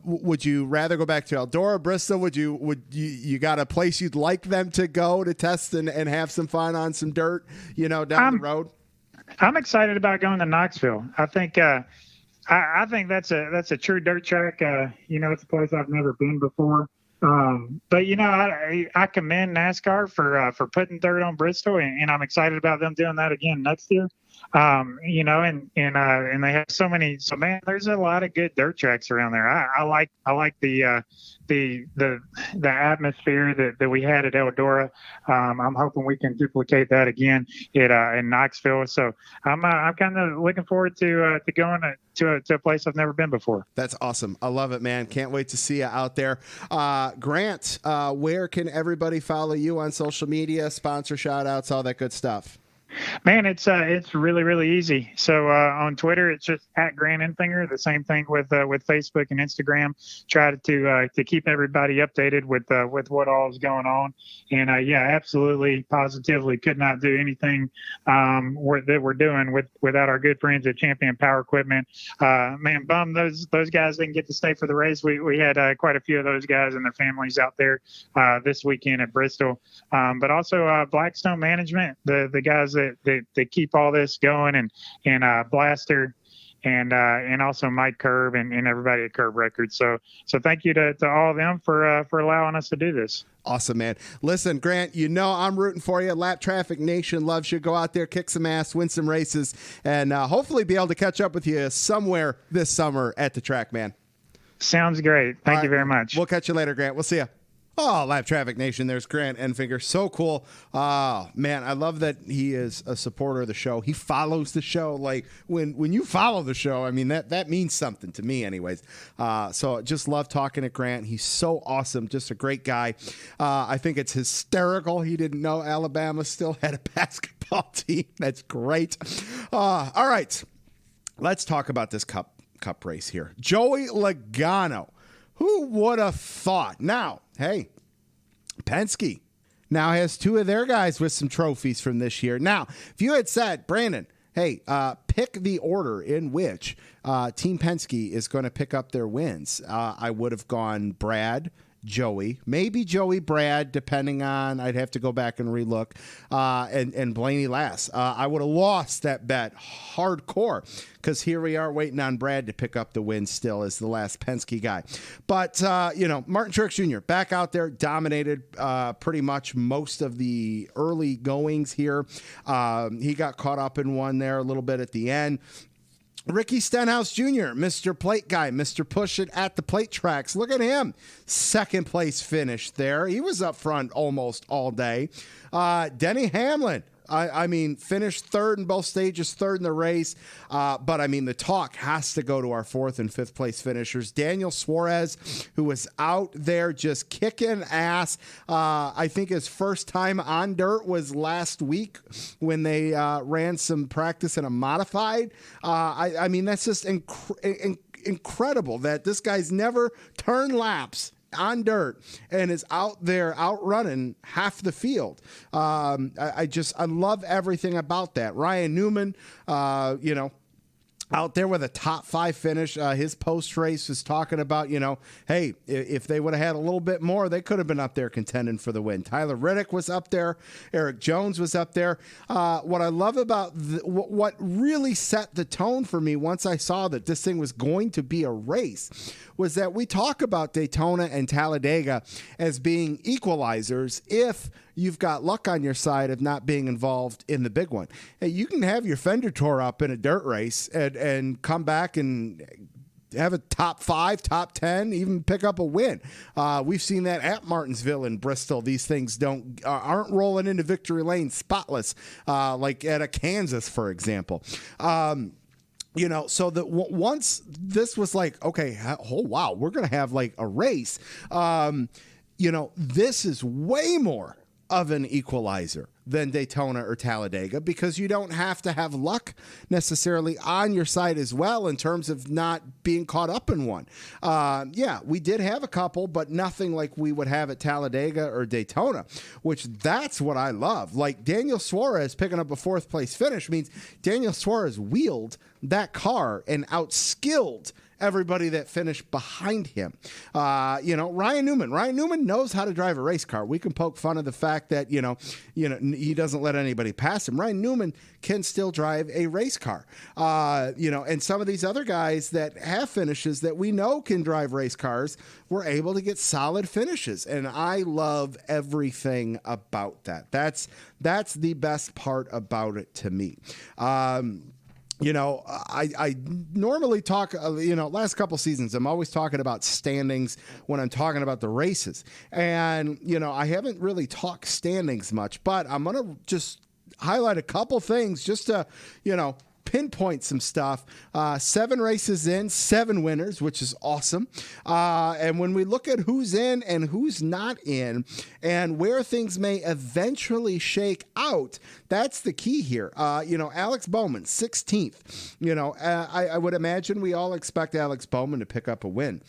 Speaker 2: would you rather go back to Eldora, Bristol? Would you got a place you'd like them to go to test and have some fun on some dirt, down the road?
Speaker 4: I'm excited about going to Knoxville. I think I think that's a true dirt track. It's a place I've never been before. But I commend NASCAR for putting dirt on Bristol, and I'm excited about them doing that again next year. And they have so man, there's a lot of good dirt tracks around there. I like the atmosphere that we had at Eldora. I'm hoping we can duplicate that again in Knoxville. So I'm kind of looking forward to going to a place I've never been before.
Speaker 2: That's awesome. I love it, man. Can't wait to see you out there. Grant, where can everybody follow you on social media, sponsor shout outs, all that good stuff?
Speaker 4: Man, it's really, really easy. So on Twitter, it's just at Grant Enfinger. The same thing with Facebook and Instagram. Try to keep everybody updated with what all is going on. And absolutely, positively, could not do anything that we're doing without our good friends at Champion Power Equipment. Man, bum those guys didn't get to stay for the race. We had quite a few of those guys and their families out there this weekend at Bristol. But also Blackstone Management, the guys that keep all this going, and Blaster and also Mike Curb and everybody at Curb Records. So thank you to all of them for allowing us to do this.
Speaker 2: Awesome, man. Listen, Grant, I'm rooting for you. Lap Traffic Nation loves you. Go out there, kick some ass, win some races, and hopefully be able to catch up with you somewhere this summer at the track, man.
Speaker 4: Sounds great. Thank you very much.
Speaker 2: We'll catch you later, Grant. We'll see you. Oh, Lap Traffic Nation, there's Grant Enfinger. So cool. Man, I love that he is a supporter of the show. He follows the show. Like, when you follow the show, I mean, that means something to me anyways. So just love talking to Grant. He's so awesome. Just a great guy. I think it's hysterical he didn't know Alabama still had a basketball team. That's great. All right. Let's talk about this cup race here. Joey Logano. Who would have thought? Now, hey, Penske now has two of their guys with some trophies from this year. Now, if you had said, Brandon, hey, pick the order in which Team Penske is going to pick up their wins, I would have gone Brad, Joey, maybe Joey, Brad, depending on, I'd have to go back and relook, and Blaney last. I would have lost that bet hardcore because here we are waiting on Brad to pick up the win still as the last Penske guy. But, Martin Truex Jr. back out there, dominated pretty much most of the early goings here. He got caught up in one there a little bit at the end. Ricky Stenhouse Jr., Mr. Plate Guy, Mr. Push It at the plate tracks. Look at him. Second place finish there. He was up front almost all day. Denny Hamlin. I mean, finished third in both stages, third in the race. But, I mean, the talk has to go to our fourth and fifth place finishers. Daniel Suarez, who was out there just kicking ass. I think his first time on dirt was last week when they ran some practice in a modified. I mean, that's just incredible that this guy's never turned laps on dirt and is out there outrunning half the field. I love everything about that. Ryan Newman, out there with a top 5 finish. His post race was talking about, hey, if they would have had a little bit more, they could have been up there contending for the win. Tyler Reddick was up there. Eric Jones was up there. What I love about what really set the tone for me once I saw that this thing was going to be a race was that we talk about Daytona and Talladega as being equalizers if you've got luck on your side of not being involved in the big one. Hey, you can have your fender tore up in a dirt race and come back and have a top 5, top 10, even pick up a win. We've seen that at Martinsville and Bristol. These things aren't rolling into victory lane spotless, like at a Kansas, for example. So that once this was like, okay, oh wow, we're going to have like a race. This is way more of an equalizer than Daytona or Talladega because you don't have to have luck necessarily on your side as well in terms of not being caught up in one. We did have a couple, but nothing like we would have at Talladega or Daytona, which that's what I love. Like Daniel Suarez picking up a 4th place finish means Daniel Suarez wheeled that car and outskilled everybody that finished behind him. Ryan Newman knows how to drive a race car. We can poke fun of the fact that, he doesn't let anybody pass him. Ryan Newman can still drive a race car. And some of these other guys that have finishes that we know can drive race cars were able to get solid finishes. And I love everything about that. That's the best part about it to me. I normally talk, last couple seasons, I'm always talking about standings when I'm talking about the races. And, I haven't really talked standings much, but I'm going to just highlight a couple things just to, pinpoint some stuff. 7 races in, 7 winners, which is awesome. And when we look at who's in and who's not in and where things may eventually shake out, that's the key here. Alex Bowman, 16th. I would imagine we all expect Alex Bowman to pick up a win.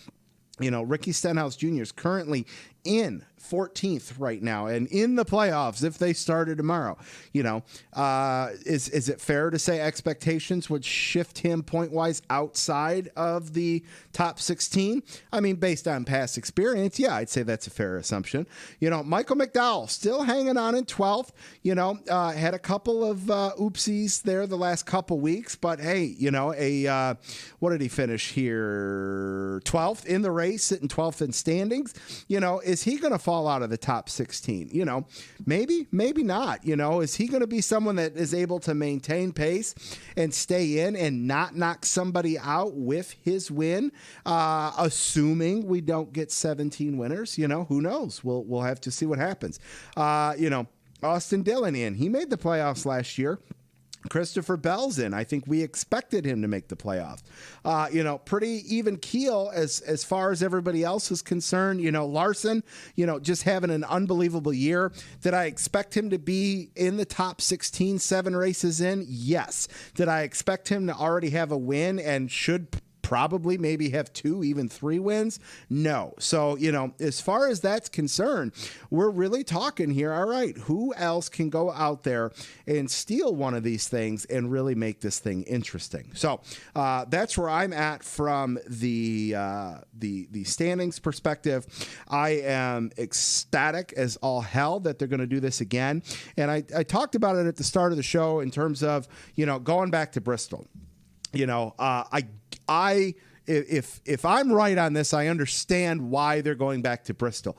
Speaker 2: Ricky Stenhouse Jr. is currently in 14th right now and in the playoffs if they started tomorrow. Is it fair to say expectations would shift him point-wise outside of the top 16? I mean, based on past experience, yeah, I'd say that's a fair assumption. Michael McDowell still hanging on in 12th, had a couple of oopsies there the last couple weeks, but hey, what did he finish here? 12th in the race, sitting 12th in standings. Is he going to fall out of the top 16? Maybe not. Is he going to be someone that is able to maintain pace and stay in and not knock somebody out with his win? Assuming we don't get 17 winners, who knows? We'll have to see what happens. Austin Dillon he made the playoffs last year. Christopher Bell's in. I think we expected him to make the playoffs. Pretty even keel as far as everybody else is concerned. Larson, just having an unbelievable year. Did I expect him to be in the top 16, 7 races in? Yes. Did I expect him to already have a win and should probably maybe have 2, even 3 wins? No. So, as far as that's concerned, we're really talking here. All right, who else can go out there and steal one of these things and really make this thing interesting? So that's where I'm at from the standings perspective. I am ecstatic as all hell that they're going to do this again. And I talked about it at the start of the show in terms of, going back to Bristol. If I'm right on this, I understand why they're going back to Bristol,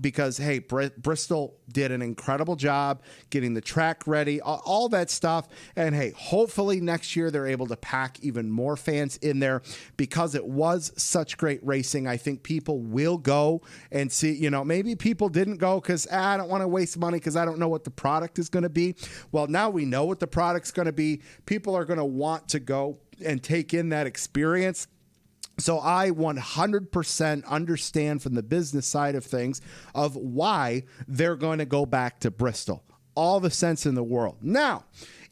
Speaker 2: because, hey, Bristol did an incredible job getting the track ready, all that stuff. And hey, hopefully next year they're able to pack even more fans in there because it was such great racing. I think people will go and see, maybe people didn't go because I don't want to waste money because I don't know what the product is going to be. Well, now we know what the product's going to be. People are going to want to go and take in that experience. So I 100% understand from the business side of things of why they're going to go back to Bristol. All the sense in the world. Now,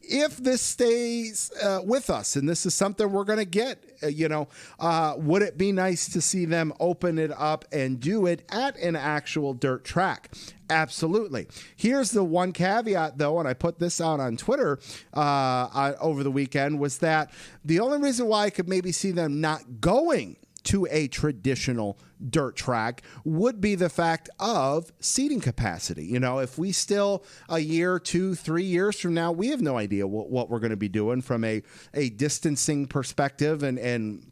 Speaker 2: if this stays with us, and this is something we're going to get, would it be nice to see them open it up and do it at an actual dirt track? Absolutely. Here's the one caveat, though, and I put this out on Twitter over the weekend, was that the only reason why I could maybe see them not going to a traditional dirt track would be the fact of seating capacity. If we still a year, 2, 3 years from now, we have no idea what we're going to be doing from a distancing perspective and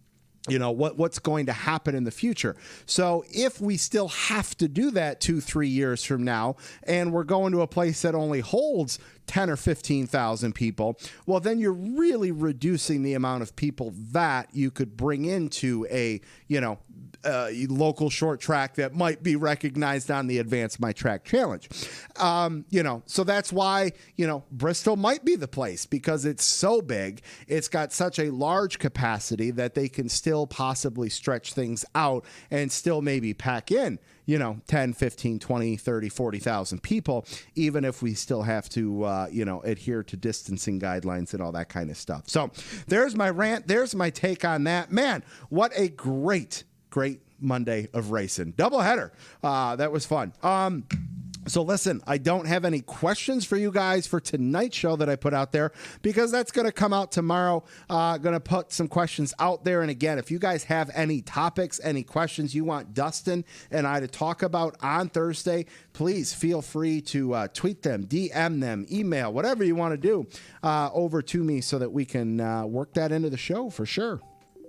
Speaker 2: what's going to happen in the future. So if we still have to do that 2, 3 years from now, and we're going to a place that only holds 10 or 15,000 people, well, then you're really reducing the amount of people that you could bring into a, local short track that might be recognized on the Advance My Track Challenge. So that's why, Bristol might be the place because it's so big. It's got such a large capacity that they can still possibly stretch things out and still maybe pack in, 10, 15, 20, 30, 40,000 people, even if we still have to, adhere to distancing guidelines and all that kind of stuff. So there's my rant. There's my take on that. Man, what a great Monday of racing. Doubleheader. That was fun. So listen, I don't have any questions for you guys for tonight's show that I put out there because that's going to come out tomorrow. Going to put some questions out there. And again, if you guys have any topics, any questions you want Dustin and I to talk about on Thursday, please feel free to tweet them, DM them, email, whatever you want to do over to me so that we can work that into the show for sure.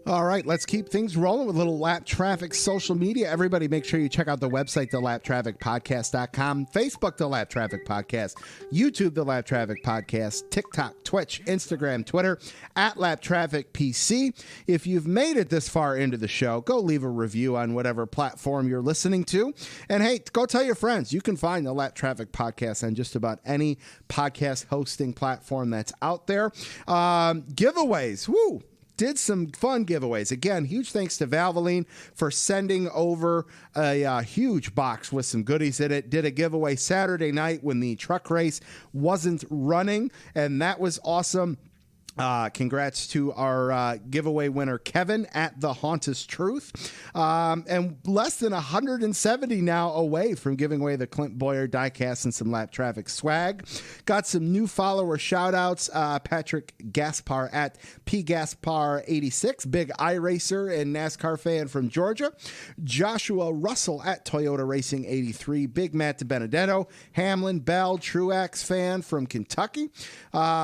Speaker 2: All right, let's keep things rolling with a little Lap Traffic social media. Everybody make sure you check out the website, thelaptrafficpodcast.com, Facebook, The Lap Traffic Podcast, YouTube, The Lap Traffic Podcast, TikTok, Twitch, Instagram, Twitter, at Lap Traffic PC. If you've made it this far into the show, go leave a review on whatever platform you're listening to. And hey, go tell your friends. You can find the Lap Traffic Podcast on just about any podcast hosting platform that's out there. Giveaways, woo! Did some fun giveaways. Again, huge thanks to Valvoline for sending over a huge box with some goodies in it. Did a giveaway Saturday night when the truck race wasn't running, and that was awesome. Congrats to our giveaway winner, Kevin, at The Hauntus Truth. And less than 170 now away from giving away the Clint Boyer diecast and some Lap Traffic swag. Got some new follower shout-outs. Patrick Gaspar at PGaspar86, big iRacer and NASCAR fan from Georgia. Joshua Russell at Toyota Racing 83, big Matt DiBenedetto. Hamlin Bell, Truax fan from Kentucky.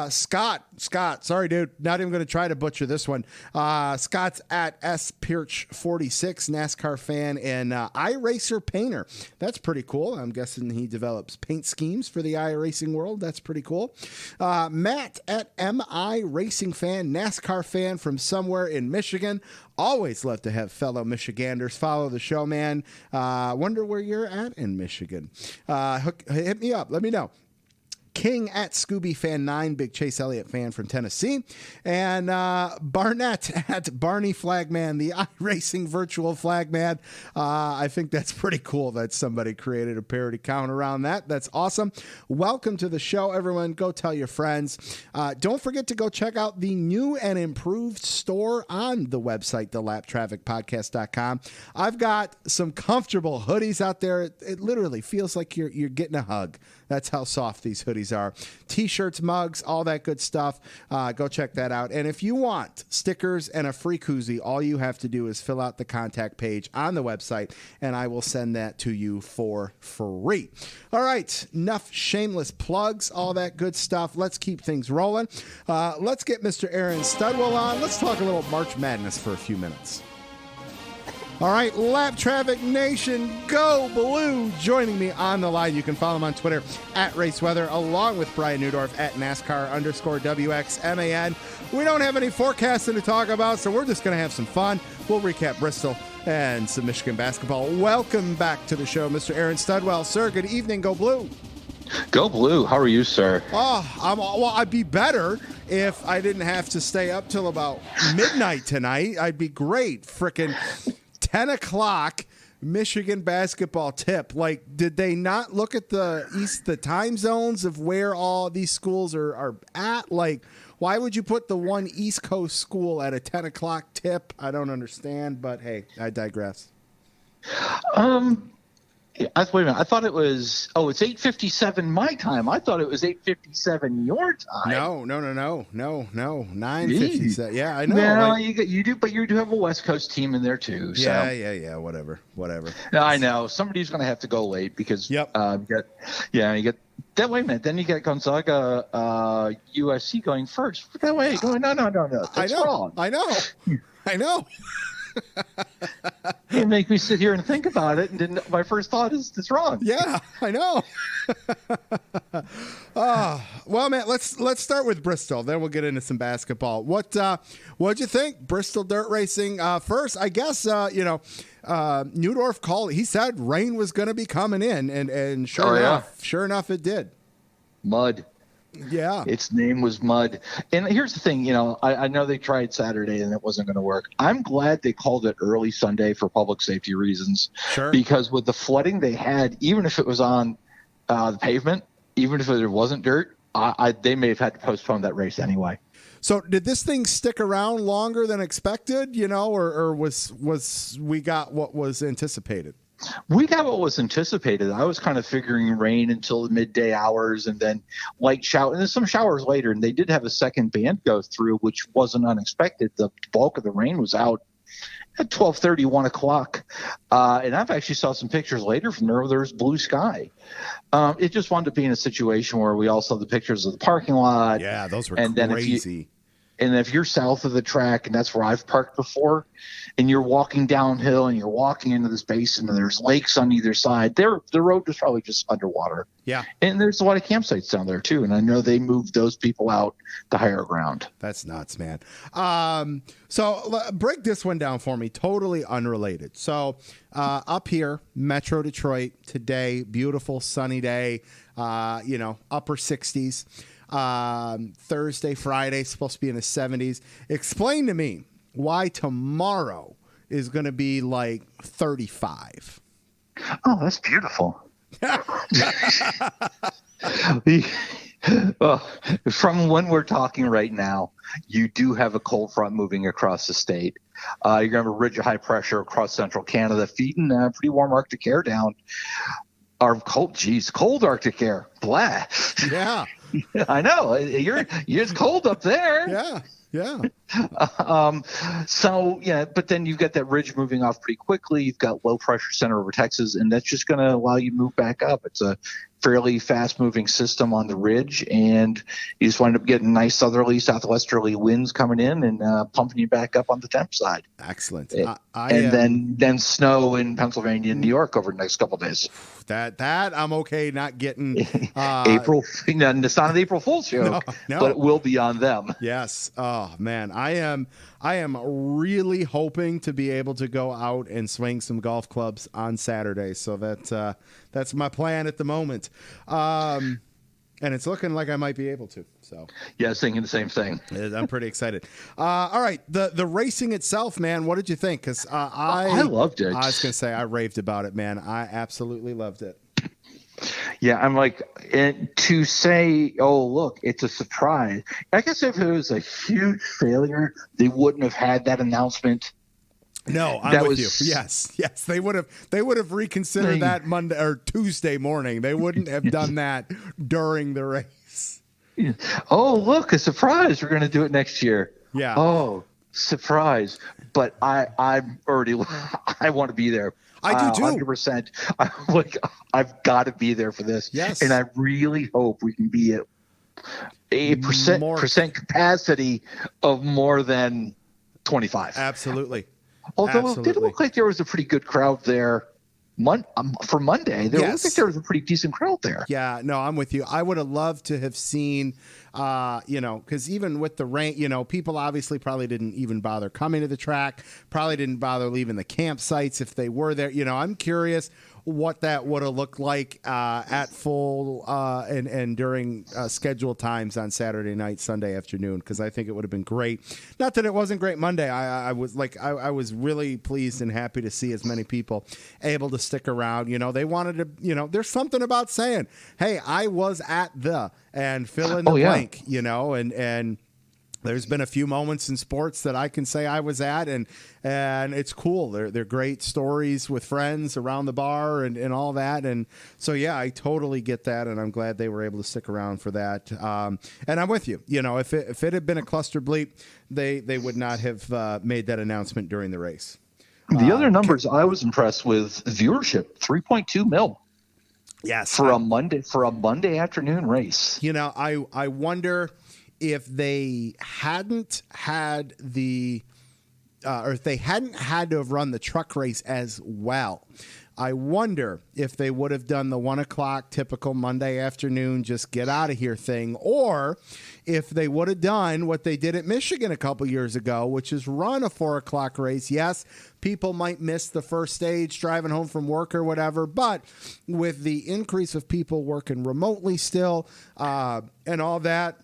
Speaker 2: Scott, sorry, dude, not even going to try to butcher this one. Scott's at SPirch46, NASCAR fan and iRacer painter. That's pretty cool. I'm guessing he develops paint schemes for the iRacing world. That's pretty cool. Matt at MI Racing fan, NASCAR fan from somewhere in Michigan. Always love to have fellow Michiganders follow the show, man. Wonder where you're at in Michigan. Hit me up. Let me know. King at Scooby Fan 9, big Chase Elliott fan from Tennessee, and Barnett at Barney Flagman, the iRacing virtual flagman. I think that's pretty cool that somebody created a parody count around that. That's awesome. Welcome to the show, everyone. Go tell your friends. Don't forget to go check out the new and improved store on the website, thelaptrafficpodcast.com. I've got some comfortable hoodies out there. It literally feels like you're getting a hug. That's how soft these hoodies are. T-shirts, mugs, all that good stuff. Go check that out. And if you want stickers and a free koozie, all you have to do is fill out the contact page on the website, and I will send that to you for free. All right, enough shameless plugs, all that good stuff. Let's keep things rolling. Let's get Mr. Aaron Studwell on. Let's talk a little March Madness for a few minutes. All right, Lap Traffic Nation, go blue. Joining me on the line, you can follow him on Twitter at RaceWeather, along with Brian Neudorf at NASCAR_WXMAN. We don't have any forecasting to talk about, so we're just going to have some fun. We'll recap Bristol and some Michigan basketball. Welcome back to the show, Mr. Aaron Studwell. Sir, good evening. Go blue.
Speaker 5: Go blue. How are you, sir?
Speaker 2: Oh, I'd be better if I didn't have to stay up till about midnight tonight. I'd be great. Frickin' 10 o'clock Michigan basketball tip. Like, did they not look at the time zones of where all these schools are at? Like, why would you put the one East Coast school at a 10 o'clock tip? I don't understand, but hey, I digress.
Speaker 5: Wait a minute. I thought it was. Oh, it's 8:57 my time. I thought it was 8:57 your time.
Speaker 2: No. 9:57. Yeah, I know.
Speaker 5: No, you do, but you do have a West Coast team in there too. So.
Speaker 2: Yeah. Whatever.
Speaker 5: I know somebody's going to have to go late because. Yep. You get that. Wait a minute. Then you get Gonzaga, USC going first. That way. No. That's wrong.
Speaker 2: I know.
Speaker 5: You make me sit here and think about it, and then my first thought is it's wrong.
Speaker 2: Yeah, I know. Well, man, let's start with Bristol. Then we'll get into some basketball. What'd you think? Bristol dirt racing. First, I guess Neudorf called. He said rain was going to be coming in, and sure enough, it did.
Speaker 5: Mud.
Speaker 2: Yeah.
Speaker 5: Its name was Mud. And here's the thing, I know they tried Saturday and it wasn't going to work. I'm glad they called it early Sunday for public safety reasons.
Speaker 2: Sure.
Speaker 5: Because with the flooding they had, even if it was on the pavement, even if it wasn't dirt, they may have had to postpone that race anyway.
Speaker 2: So did this thing stick around longer than expected, or was we got what was anticipated?
Speaker 5: We got what was anticipated. I was kind of figuring rain until the midday hours and then light shower. And then some showers later. And they did have a second band go through, which wasn't unexpected. The bulk of the rain was out at 12:30, 1 o'clock. And I've actually saw some pictures later from there. There was blue sky. It just wound up being a situation where we all saw the pictures of the parking lot.
Speaker 2: Yeah, those were
Speaker 5: crazy. And if you're south of the track, and that's where I've parked before, and you're walking downhill and you're walking into this basin and there's lakes on either side, the road was probably just underwater.
Speaker 2: Yeah.
Speaker 5: And there's a lot of campsites down there too. And I know they moved those people out to higher ground.
Speaker 2: That's nuts, man. So break this one down for me. Totally unrelated. So up here, Metro Detroit today, beautiful sunny day, upper 60s. Thursday, Friday, supposed to be in the 70s. Explain to me why tomorrow is going to be like 35.
Speaker 5: Oh, that's beautiful. Well, from when we're talking right now, you do have a cold front moving across the state. You're going to have a ridge of high pressure across central Canada, feeding pretty warm Arctic air down. Cold Arctic air. Blah.
Speaker 2: Yeah.
Speaker 5: I know. It's cold up there.
Speaker 2: Yeah. Yeah.
Speaker 5: But then you've got that ridge moving off pretty quickly. You've got low pressure center over Texas, and that's just going to allow you to move back up. It's a fairly fast moving system on the ridge, and you just wind up getting nice southerly, southwesterly winds coming in and pumping you back up on the temp side.
Speaker 2: Excellent.
Speaker 5: Then snow in Pennsylvania and New York over the next couple of days.
Speaker 2: That I'm okay not getting
Speaker 5: April. It's not an April Fool's joke,
Speaker 2: no.
Speaker 5: but it will be on them.
Speaker 2: Yes. Oh man, I am really hoping to be able to go out and swing some golf clubs on Saturday. So that's my plan at the moment. And it's looking like I might be able to. So
Speaker 5: yeah, thinking the same thing.
Speaker 2: I'm pretty excited. All right, the racing itself, man. What did you think? Because
Speaker 5: I loved it.
Speaker 2: I was gonna say I raved about it, man. I absolutely loved it.
Speaker 5: Yeah, I'm like, and to say, oh, look, it's a surprise. I guess if it was a huge failure, they wouldn't have had that announcement.
Speaker 2: No, I'm with you. Yes, they would have reconsidered that Monday or Tuesday morning. They wouldn't have done that during the race.
Speaker 5: Oh, look, a surprise! We're going to do it next year.
Speaker 2: Yeah.
Speaker 5: Oh, surprise! But I'm already. I want to be there.
Speaker 2: I do too.
Speaker 5: 100%. I've got to be there for this.
Speaker 2: Yes.
Speaker 5: And I really hope we can be at a percent capacity of more than 25.
Speaker 2: Absolutely.
Speaker 5: Although it did look like there was a pretty good crowd there for Monday. There looked like there was a pretty decent crowd there.
Speaker 2: Yeah, no, I'm with you. I would have loved to have seen, because even with the rain, people obviously probably didn't even bother coming to the track, probably didn't bother leaving the campsites if they were there. I'm curious what that would have looked like at full and during scheduled times on Saturday night, Sunday afternoon, because I think it would have been great. Not that it wasn't great Monday. I was really pleased and happy to see as many people able to stick around. They wanted to, there's something about saying, hey, I was at and fill in the blank, and there's been a few moments in sports that I can say I was at, and it's cool. They're great stories with friends around the bar and all that. And so, yeah, I totally get that, and I'm glad they were able to stick around for that. And I'm with you. If it had been a cluster bleep, they would not have made that announcement during the race.
Speaker 5: The other numbers I was impressed with: viewership, 3.2 mil.
Speaker 2: Yes,
Speaker 5: for a Monday afternoon race.
Speaker 2: I wonder if they hadn't had or if they hadn't had to have run the truck race as well. I wonder if they would have done the 1 o'clock typical Monday afternoon, just get out of here thing, or if they would have done what they did at Michigan a couple years ago, which is run a 4 o'clock race. Yes, people might miss the first stage driving home from work or whatever, but with the increase of people working remotely still and all that,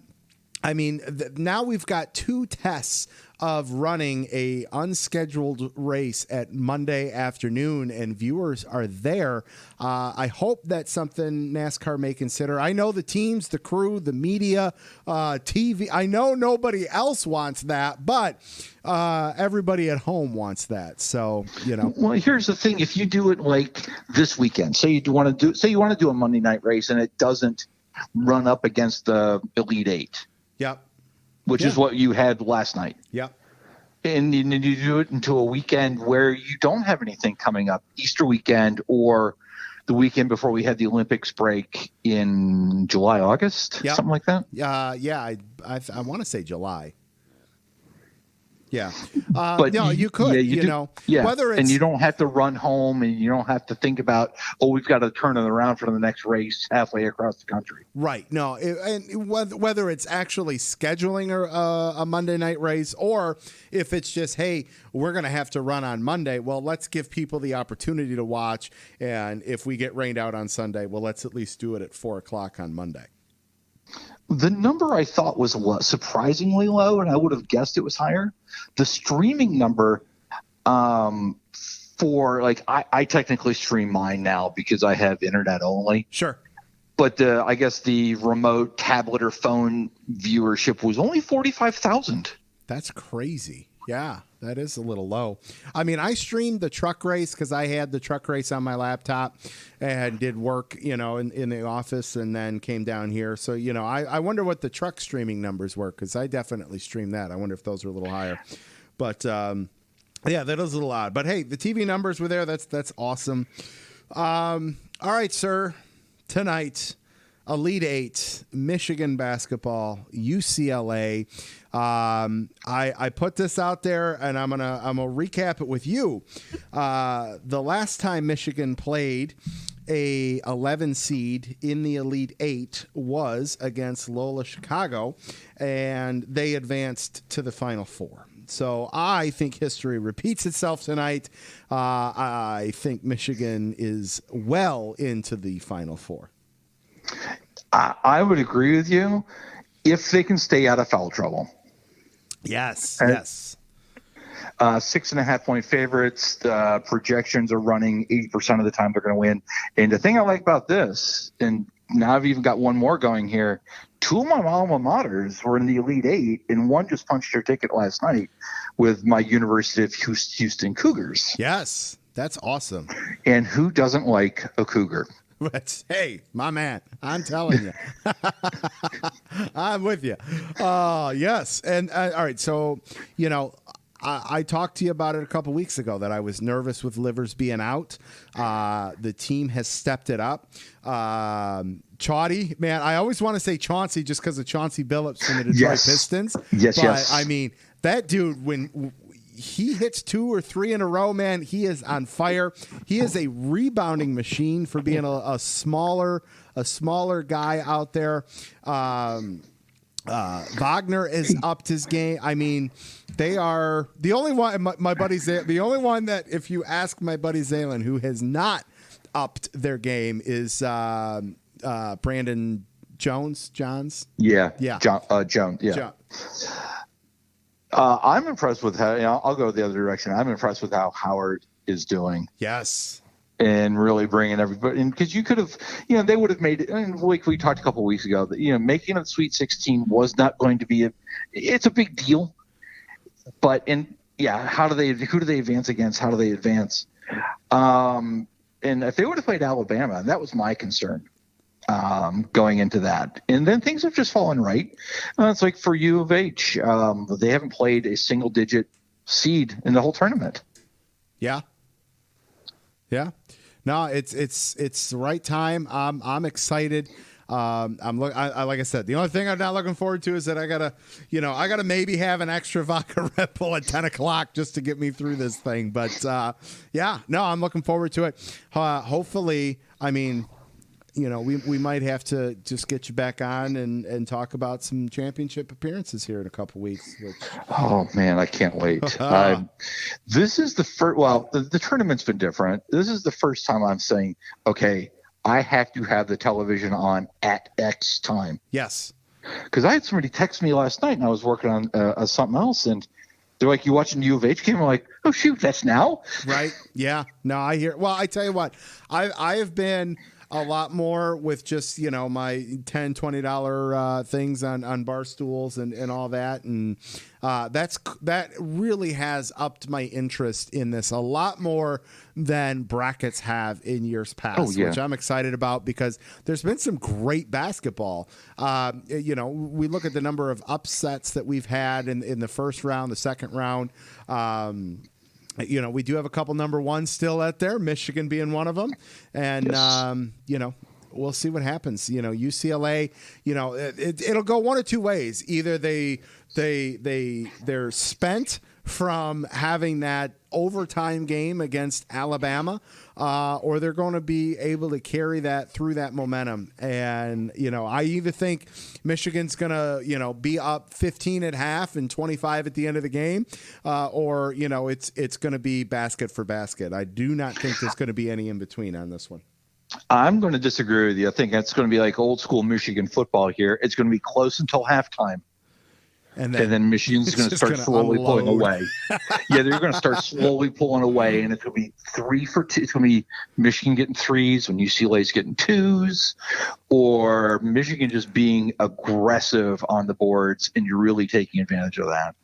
Speaker 2: I mean, now we've got 2 tests of running a unscheduled race at Monday afternoon, and viewers are there. I hope that's something NASCAR may consider. I know the teams, the crew, the media, TV. I know nobody else wants that, but everybody at home wants that. So,
Speaker 5: Well, here's the thing: if you do it like this weekend, say you want to do a Monday night race, and it doesn't run up against the Elite Eight.
Speaker 2: Yep.
Speaker 5: Which is what you had last night.
Speaker 2: Yep.
Speaker 5: And you do it into a weekend where you don't have anything coming up, Easter weekend or the weekend before we had the Olympics break in July, August, something like that.
Speaker 2: Yeah, I want to say July. Yeah,
Speaker 5: but
Speaker 2: no, you could, whether it's,
Speaker 5: and you don't have to run home, and you don't have to think about, we've got to turn it around for the next race halfway across the country.
Speaker 2: Right. No, and whether it's actually scheduling a Monday night race, or if it's just, hey, we're going to have to run on Monday. Well, let's give people the opportunity to watch, and if we get rained out on Sunday, well, let's at least do it at 4 o'clock on Monday.
Speaker 5: The number I thought was surprisingly low, and I would have guessed it was higher. The streaming number for I technically stream mine now because I have internet only.
Speaker 2: Sure.
Speaker 5: but I guess the remote tablet or phone viewership was only 45,000.
Speaker 2: That's crazy. Yeah, that is a little low. I mean, I streamed the truck race because I had the truck race on my laptop and did work, in the office, and then came down here. So, I wonder what the truck streaming numbers were, because I definitely streamed that. I wonder if those are a little higher. But, yeah, that is a little odd. But, hey, the TV numbers were there. That's awesome. All right, sir. Tonight, Elite Eight, Michigan basketball, UCLA. I put this out there, and I'm gonna recap it with you. The last time Michigan played a 11 seed in the Elite Eight was against Loyola Chicago, and they advanced to the Final Four. So I think history repeats itself tonight. I think Michigan is well into the Final Four.
Speaker 5: I would agree with you if they can stay out of foul trouble.
Speaker 2: Yes,
Speaker 5: And,
Speaker 2: yes.
Speaker 5: 6.5 point favorites. The projections are running 80% of the time they're going to win. And the thing I like about this, and now I've even got one more going here. 2 of my alma maters were in the Elite Eight, and one just punched their ticket last night with my University of Houston Cougars.
Speaker 2: Yes, that's awesome.
Speaker 5: And who doesn't like a Cougar?
Speaker 2: But hey, my man, I'm telling you, I'm with you. Yes. And all right. So, I talked to you about it a couple weeks ago that I was nervous with Livers being out. The team has stepped it up. Chauncey, man, I always want to say Chauncey just because of Chauncey Billups from the Detroit Pistons.
Speaker 5: Yes.
Speaker 2: I mean, that dude, when he hits 2 or 3 in a row, man, he is on fire. He is a rebounding machine for being a smaller guy out there. Wagner has upped his game. I mean, they are the only one. My buddy the only one that, if you ask my buddy Zalen, who has not upped their game, is Brandon Johns.
Speaker 5: Yeah.
Speaker 2: Jones. Yeah.
Speaker 5: I'm impressed with how. I'll go the other direction. I'm impressed with how Howard is doing.
Speaker 2: Yes.
Speaker 5: And really bringing everybody in, because you could have, they would have made it. And like we talked a couple of weeks ago, that making a Sweet 16 was not going to be it's a big deal. But who do they advance against? How do they advance? And if they would have played Alabama, that was my concern going into that. And then things have just fallen right. It's like for U of H, they haven't played a single digit seed in the whole tournament.
Speaker 2: Yeah. Yeah. No, it's the right time. I'm excited. Like I said, the only thing I'm not looking forward to is that I gotta maybe have an extra vodka Red Bull at 10 o'clock just to get me through this thing. But I'm looking forward to it. Hopefully, I mean, we might have to just get you back on and talk about some championship appearances here in a couple weeks.
Speaker 5: Oh man, I can't wait. This is the first. Well, the tournament's been different. This is the first time I'm saying, okay, I have to have the television on at X time.
Speaker 2: Yes.
Speaker 5: Because I had somebody text me last night, and I was working on something else, and they're like, "You watching the U of H game?" I'm like, "Oh shoot, that's now." Right?
Speaker 2: Yeah. No, I hear. Well, I tell you what, I have been a lot more with just, my $10, $20 things on bar stools and all that. And that really has upped my interest in this a lot more than brackets have in years past, which I'm excited about because there's been some great basketball. We look at the number of upsets that we've had in the first round, the second round. We do have a couple number ones still out there, Michigan being one of them. And, we'll see what happens. UCLA, it'll go one or two ways. Either they're spent from having that overtime game against Alabama, or they're going to be able to carry that through that momentum. And, I either think Michigan's going to, be up 15 at half and 25 at the end of the game, or, it's going to be basket for basket. I do not think there's going to be any in between on this one.
Speaker 5: I'm going to disagree with you. I think it's going to be like old school Michigan football here. It's going to be close until halftime.
Speaker 2: And
Speaker 5: then Michigan's going to start slowly pulling away. Yeah, they're going to start slowly pulling away, and it's going to be 3 for 2. It's going to be Michigan getting 3s when UCLA's getting 2s, or Michigan just being aggressive on the boards, and you're really taking advantage of that.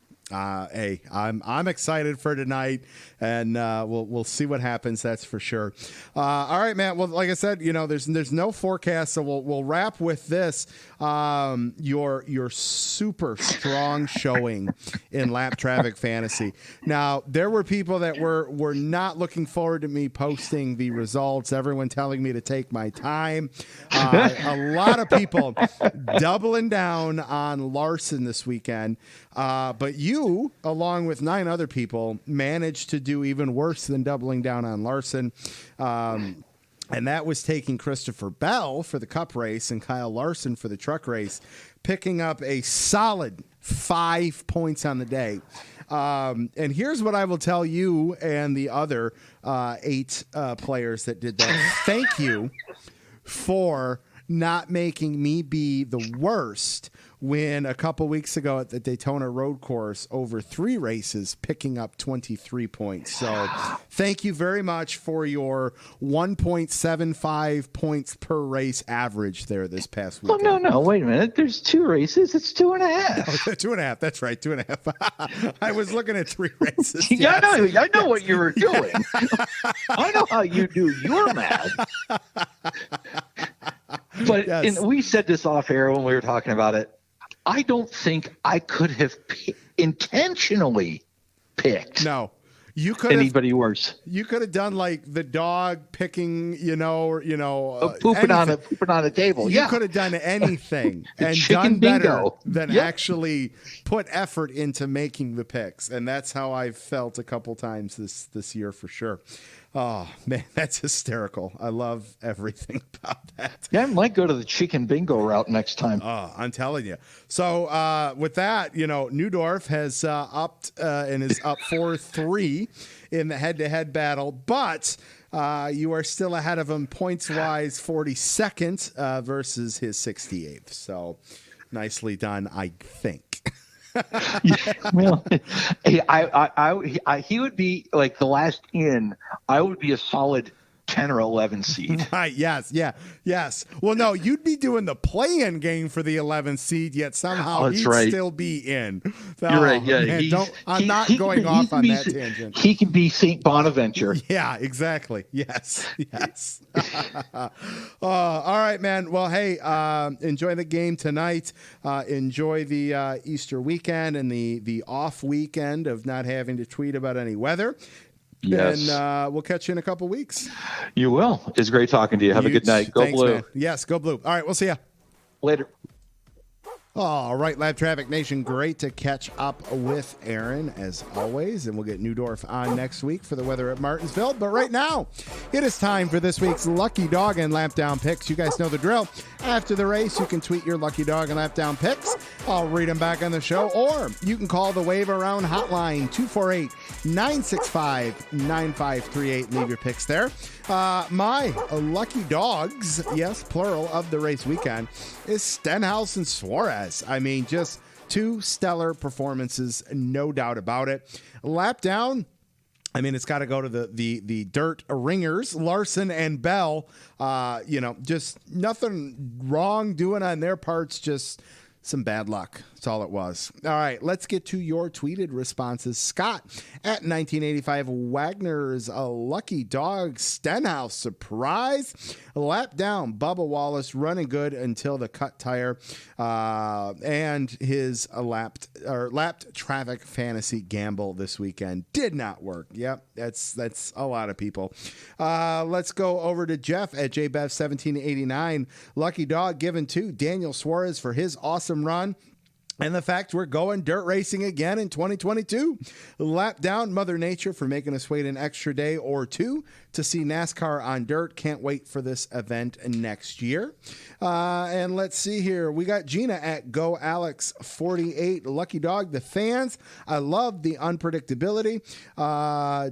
Speaker 2: Hey, I'm excited for tonight, and we'll see what happens. That's for sure. All right, man. Well, like I said, there's no forecast, so we'll wrap with this. Your super strong showing in lap traffic fantasy. Now, there were people that were not looking forward to me posting the results. Everyone telling me to take my time. A lot of people doubling down on Larson this weekend. But you, along with 9 other people, managed to do even worse than doubling down on Larson. And that was taking Christopher Bell for the Cup race and Kyle Larson for the truck race, picking up a solid 5 points on the day. And here's what I will tell you and the other 8 players that did that. Thank you for not making me be the worst when a couple weeks ago at the Daytona Road Course over 3 races picking up 23 points. So thank you very much for your 1.75 points per race average there this past weekend.
Speaker 5: Oh, no, wait a minute. There's 2 races. It's 2.5.
Speaker 2: Oh, 2.5. That's right. 2.5. I was looking at 3 races.
Speaker 5: Yeah,
Speaker 2: Yes.
Speaker 5: I know what you were doing. I know how you do your math. But
Speaker 2: Yes.
Speaker 5: and we said this off air when we were talking about it. I don't think I could have intentionally picked
Speaker 2: You could
Speaker 5: anybody worse.
Speaker 2: You could have done like the dog picking,
Speaker 5: Pooping
Speaker 2: anything.
Speaker 5: on a table.
Speaker 2: You could have done anything and
Speaker 5: chicken
Speaker 2: done better
Speaker 5: bingo.
Speaker 2: than
Speaker 5: Yep.
Speaker 2: actually put effort into making the picks. And that's how I've felt a couple times this year for sure. Oh, man, that's hysterical. I love everything about that.
Speaker 5: Yeah, I might go to the chicken bingo route next time.
Speaker 2: Oh, I'm telling you. So with that, Neudorf has upped and is up 4-3 in the head-to-head battle, but you are still ahead of him points-wise, 42nd versus his 68th. So nicely done, I think.
Speaker 5: Well, he would be like the last in. I would be a solid 10 or 11 seed.
Speaker 2: Right, yes. Well, no, you'd be doing the play-in game for the 11th seed, yet somehow he'd still be in.
Speaker 5: You're right, yeah.
Speaker 2: Man, I'm not going off on that tangent.
Speaker 5: He can be St. Bonaventure.
Speaker 2: Yeah, exactly. Yes. All right, man. Well, hey, enjoy the game tonight. Enjoy the Easter weekend and the off weekend of not having to tweet about any weather.
Speaker 5: Yes.
Speaker 2: And we'll catch you in a couple weeks.
Speaker 5: You will. It's great talking to you. Have a good night. Go
Speaker 2: Thanks,
Speaker 5: Blue.
Speaker 2: Man. Yes, go Blue. All right, we'll see ya.
Speaker 5: Later.
Speaker 2: All right, Lab Traffic Nation, great to catch up with Aaron as always, and we'll get Neudorf on next week for the weather at Martinsville. But right now, it is time for this week's Lucky Dog and Lap Down picks. You guys know the drill. After the race, you can tweet your Lucky Dog and Lap Down picks. I'll read them back on the show, or you can call the Wave Around hotline 248-965-9538 and leave your picks there. My Lucky Dogs, yes, plural, of the race weekend is Stenhouse and Suarez. I mean, just 2 stellar performances, no doubt about it. Lap down, I mean, it's got to go to the dirt ringers, Larson and Bell. Just nothing wrong doing on their parts, just some bad luck. That's all it was. All right, let's get to your tweeted responses. Scott at 1985 Wagner's a Lucky Dog Stenhouse surprise. Lap down Bubba Wallace running good until the cut tire and his lapped traffic fantasy gamble this weekend did not work. Yep, that's a lot of people. Let's go over to Jeff at JBev1789. Lucky Dog given to Daniel Suarez for his awesome run. And the fact we're going dirt racing again in 2022. Lap down Mother Nature for making us wait an extra day or 2 to see NASCAR on dirt. Can't wait for this event next year. And let's see here. We got Gina at GoAlex48. Lucky Dog, the fans. I love the unpredictability.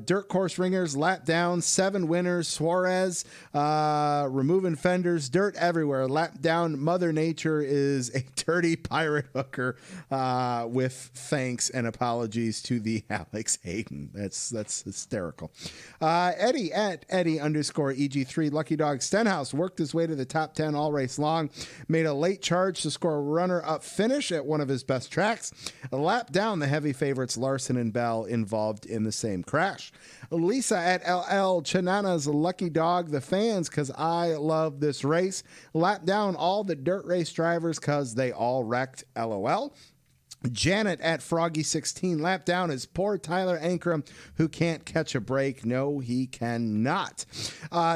Speaker 2: Dirt course ringers, lap down, 7 winners. Suarez, removing fenders, dirt everywhere. Lap down Mother Nature is a dirty pirate hooker. with thanks and apologies to the Alex Hayden. That's hysterical. Eddie at Eddie_EG3 Lucky Dog Stenhouse worked his way to the top 10 all race long, made a late charge to score a runner-up finish at one of his best tracks, a lap down the heavy favorites Larson and Bell involved in the same crash. Lisa at LL Chanana's Lucky Dog the fans because I love this race, lap down all the dirt race drivers because they all wrecked, LOL. Janet at Froggy16 lap down is poor Tyler Ankrum, who can't catch a break. No, he cannot.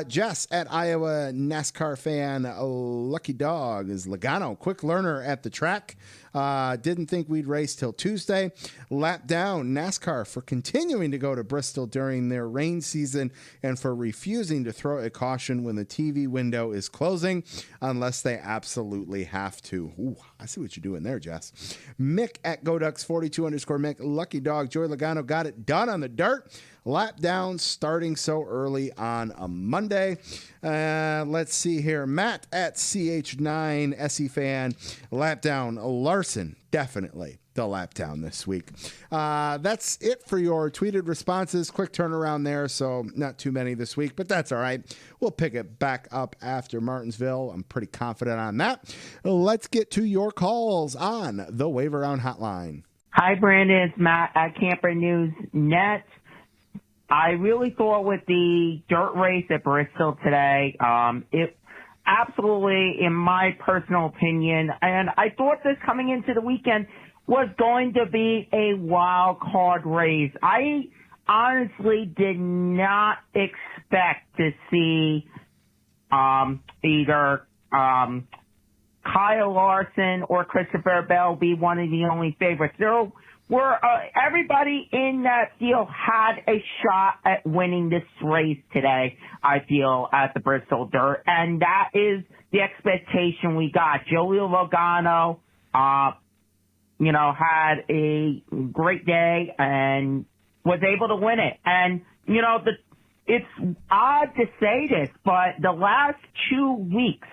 Speaker 2: Jess at Iowa NASCAR fan Lucky Dog is Logano, quick learner at the track. Didn't think we'd race till Tuesday. Lap down NASCAR for continuing to go to Bristol during their rain season and for refusing to throw a caution when the TV window is closing unless they absolutely have to. Ooh, I see what you're doing there, Jess. Mick at GoDucks42_Mick, Lucky Dog, Joey Logano got it done on the dirt. Lap down starting so early on a Monday. Let's see here. Matt at CH9 SE fan, lap down Larson, definitely the lap down this week. That's it for your tweeted responses. Quick turnaround there, so not too many this week, but that's all right. We'll pick it back up after Martinsville. I'm pretty confident on that. Let's get to your calls on the Wave Around Hotline.
Speaker 6: Hi, Brandon. It's Matt at Camper News Net. I really thought with the dirt race at Bristol today, it absolutely, in my personal opinion, and I thought this coming into the weekend was going to be a wild card race. I honestly did not expect to see either Kyle Larson or Christopher Bell be one of the only favorites. There were everybody in that field had a shot at winning this race today, I feel, at the Bristol Dirt, and that is the expectation we got. Joey Logano, had a great day and was able to win it. And, it's odd to say this, but the last 2 weeks,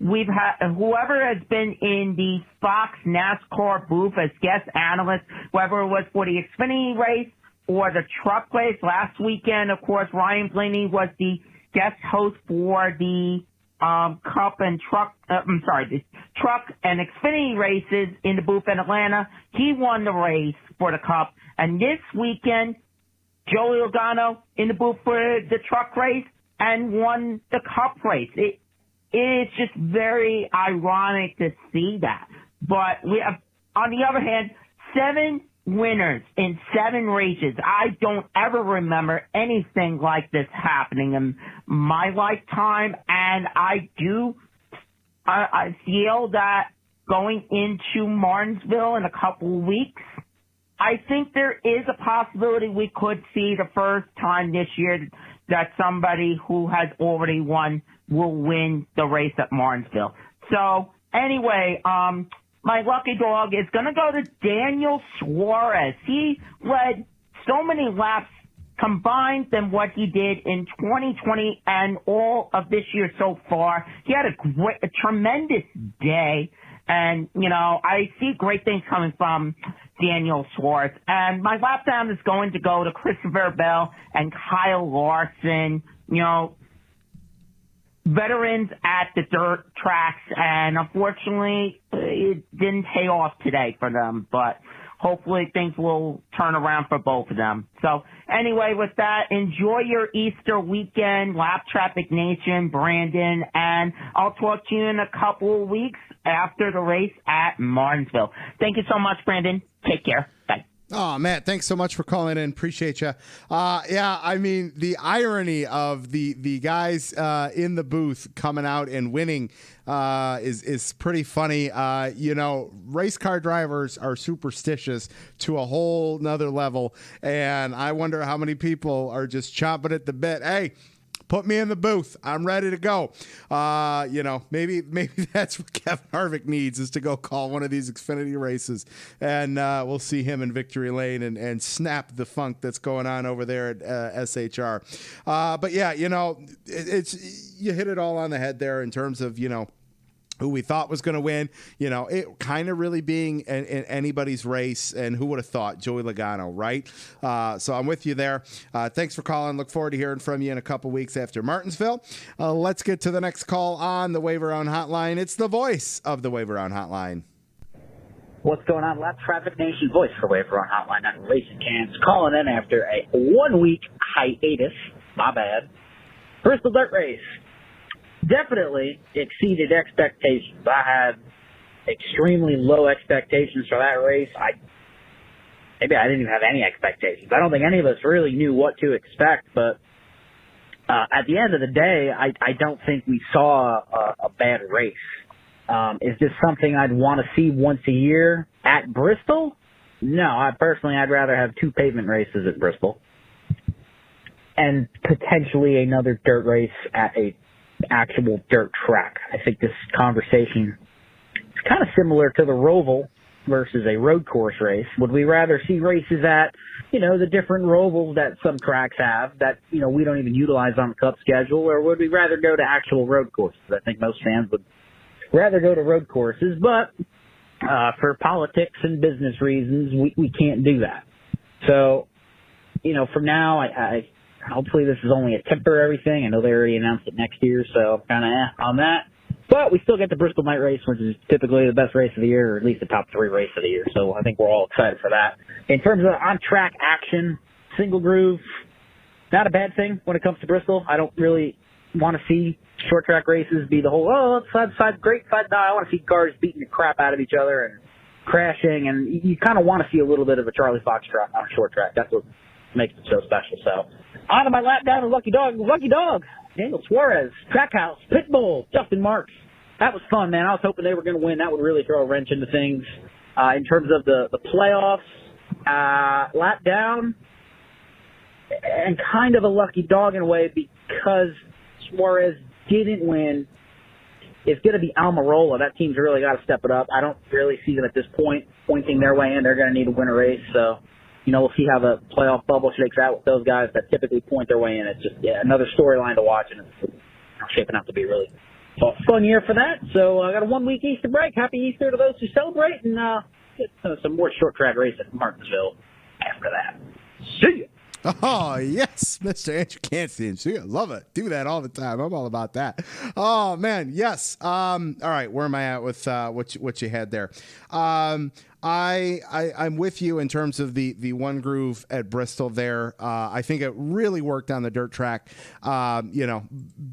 Speaker 6: we've had whoever has been in the Fox NASCAR booth as guest analyst, whether it was for the Xfinity race or the truck race last weekend. Of course, Ryan Blaney was the guest host for the Cup and truck. The truck and Xfinity races in the booth in Atlanta. He won the race for the Cup, and this weekend, Joey Logano in the booth for the truck race and won the Cup race. It's just very ironic to see that. But we have, on the other hand, 7 winners in 7 races. I don't ever remember anything like this happening in my lifetime. And I feel that going into Martinsville in a couple of weeks, I think there is a possibility we could see the first time this year that somebody who has already won will win the race at Martinsville. So anyway, my lucky dog is going to go to Daniel Suarez. He led so many laps combined than what he did in 2020 and all of this year so far. He had a tremendous day. And, I see great things coming from Daniel Suarez. And my lap down is going to go to Christopher Bell and Kyle Larson, veterans at the dirt tracks. And unfortunately, it didn't pay off today for them. But hopefully things will turn around for both of them. So anyway, with that, enjoy your Easter weekend, Lap Traffic Nation, Brandon, and I'll talk to you in a couple of weeks after the race at Martinsville. Thank you so much, Brandon. Take care. Bye.
Speaker 2: Oh, Matt, thanks so much for calling in. Appreciate you. I mean, the irony of the guys in the booth coming out and winning is pretty funny. Race car drivers are superstitious to a whole nother level, and I wonder how many people are just chomping at the bit. Hey, put me in the booth. I'm ready to go. Maybe that's what Kevin Harvick needs, is to go call one of these Xfinity races, and we'll see him in victory lane and snap the funk that's going on over there at SHR. But yeah, it's you hit it all on the head there in terms of who we thought was going to win, it kind of really being in anybody's race. And who would have thought? Joey Logano, right? So I'm with you there. Thanks for calling. Look forward to hearing from you in a couple weeks after Martinsville. Let's get to the next call on the Wave Around Hotline. It's the voice of the Wave Around Hotline.
Speaker 7: What's going on? Lap Traffic Nation voice for Wave Around Hotline on Racing Cans. Calling in after a 1-week hiatus. My bad. Bristol Dirt Race. Definitely exceeded expectations. I had extremely low expectations for that race. Maybe I didn't even have any expectations. I don't think any of us really knew what to expect, but at the end of the day, I don't think we saw a bad race. Is this something I'd want to see once a year at Bristol? No, I'd rather have 2 pavement races at Bristol and potentially another dirt race at a actual dirt track. I think this conversation is kind of similar to the Roval versus a road course race. Would we rather see races at, the different Rovals that some tracks have that, we don't even utilize on the Cup schedule, or would we rather go to actual road courses? I think most fans would rather go to road courses, but for politics and business reasons, we can't do that. So, for now, I hopefully this is only a temporary thing. I know they already announced it next year, so I'm kind of on that. But we still get the Bristol Night Race, which is typically the best race of the year, or at least the top 3 race of the year. So I think we're all excited for that. In terms of on-track action, single groove, not a bad thing when it comes to Bristol. I don't really want to see short track races be the whole, side, great side. No, I want to see cars beating the crap out of each other and crashing. And you kind of want to see a little bit of a Charlie Foxtrot on a short track. That's what makes it so special. So on to my lap down of Lucky Dog, Daniel Suarez, Trackhouse, Pitbull, Justin Marks. That was fun, man. I was hoping they were going to win. That would really throw a wrench into things. In terms of the playoffs, lap down, and kind of a lucky dog in a way because Suarez didn't win. It's going to be Almirola. That team's really got to step it up. I don't really see them at this point pointing their way in. They're going to need to win a race. So, we'll see how the playoff bubble shakes out with those guys that typically point their way in. It's just, another storyline to watch, and it's shaping up to be really a fun year for that. So I got a 1-week Easter break. Happy Easter to those who celebrate, and get some more short track race at Martinsville after that. See ya.
Speaker 2: Oh, yes, Mr. Andrew Canstein. See, I love it. Do that all the time. I'm all about that. Oh, man, yes. All right, where am I at with what you had there? I'm with you in terms of the one groove at Bristol there. I think it really worked on the dirt track,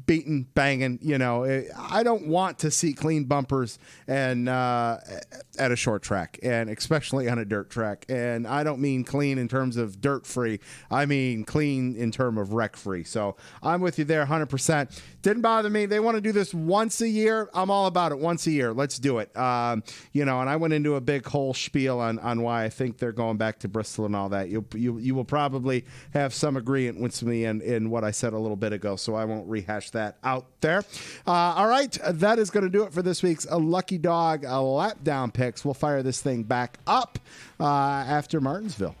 Speaker 2: beating, banging, I don't want to see clean bumpers and at a short track, and especially on a dirt track. And I don't mean clean in terms of dirt free. I mean clean in terms of wreck free. So I'm with you there 100%. Didn't bother me. They want to do this once a year. I'm all about it. Once a year. Let's do it. And I went into a big whole spiel on why I think they're going back to Bristol and all that. You will probably have some agreement with me in what I said a little bit ago, so I won't rehash that out there. All right, that is going to do it for this week's Lucky Dog Lap Down Picks. We'll fire this thing back up after Martinsville.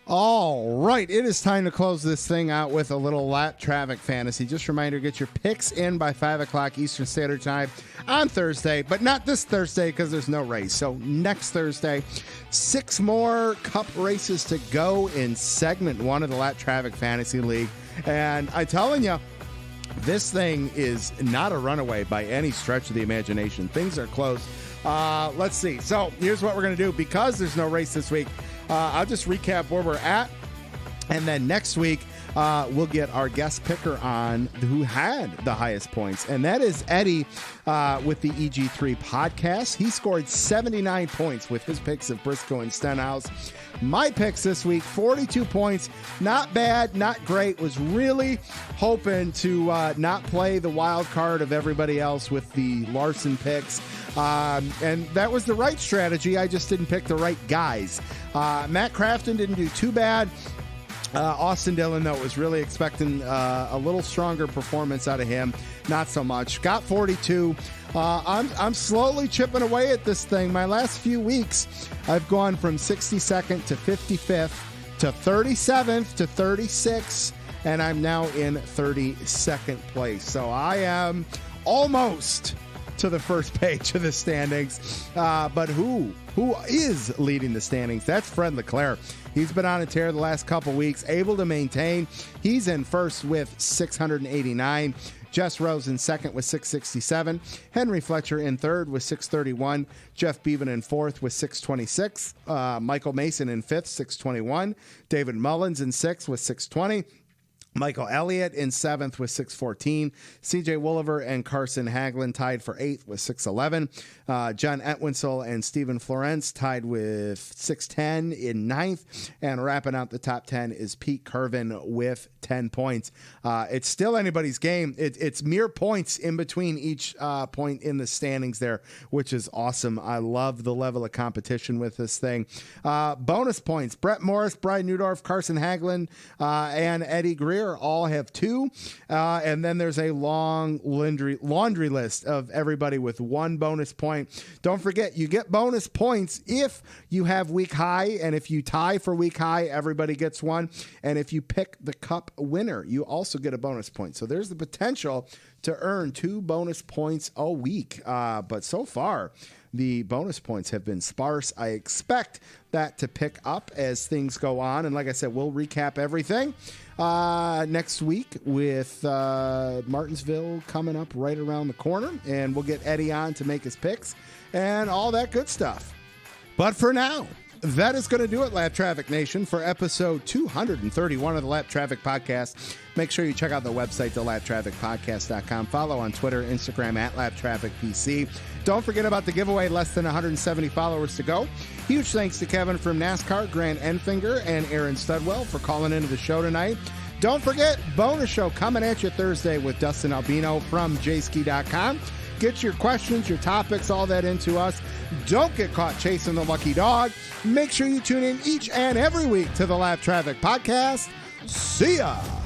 Speaker 2: All right, it is time to close this thing out with a little lap traffic fantasy. Just a reminder, get your picks in by 5 o'clock Eastern Standard Time on Thursday, but not this Thursday because there's no race. So next Thursday, 6 more Cup races to go in segment 1 of the Lap Traffic Fantasy League. And I'm telling you, this thing is not a runaway by any stretch of the imagination. Things are close. Let's see. So here's what we're going to do. Because there's no race this week, I'll just recap where we're at. And then next week, we'll get our guest picker on who had the highest points. And that is Eddie with the EG3 podcast. He scored 79 points with his picks of Briscoe and Stenhouse. My picks this week, 42 points. Not bad, not great. Was really hoping to not play the wild card of everybody else with the Larson picks. And that was the right strategy. I just didn't pick the right guys. Matt Crafton didn't do too bad. Austin Dillon, though, was really expecting a little stronger performance out of him. Not so much. Got 42. I'm slowly chipping away at this thing. My last few weeks, I've gone from 62nd to 55th to 37th to 36th, and I'm now in 32nd place. So I am almost to the first page of the standings. But who is leading the standings? That's Fred Leclerc. He's been on a tear the last couple weeks, able to maintain. He's in first with 689. Jess Rose in second with 667. Henry Fletcher in third with 631. Jeff Beaven in fourth with 626. Michael Mason in fifth, 621. David Mullins in sixth with 620. Michael Elliott in seventh with 614. CJ Wolliver and Carson Hagelin tied for eighth with 611. John Entwistle and Stephen Florence tied with 610 in ninth. And wrapping out the top 10 is Pete Curvin with 10 points. It's still anybody's game. It's mere points in between each point in the standings there, which is awesome. I love the level of competition with this thing. Bonus points. Brett Morris, Brian Newdorf, Carson Hagelin, and Eddie Greer all have 2. And then there's a long laundry list of everybody with 1 bonus point. Don't forget, you get bonus points if you have week high, and if you tie for week high, everybody gets 1. And if you pick the cup winner, you also get a bonus point. So there's the potential to earn 2 bonus points a week. But so far, the bonus points have been sparse. I expect that to pick up as things go on. And like I said, we'll recap everything next week with Martinsville coming up right around the corner. And we'll get Eddie on to make his picks and all that good stuff. But for now, that is going to do it, Lap Traffic Nation, for episode 231 of the Lap Traffic Podcast. Make sure you check out the website, thelaptrafficpodcast.com. Follow on Twitter, Instagram, @LapTrafficPC. Don't forget about the giveaway, less than 170 followers to go. Huge thanks to Kevin from NASCAR, Grant Enfinger, and Aaron Studwell for calling into the show tonight. Don't forget, bonus show coming at you Thursday with Dustin Albino from jski.com. Get your questions, your topics, all that into us. Don't get caught chasing the lucky dog. Make sure you tune in each and every week to the Lap Traffic Podcast. See ya!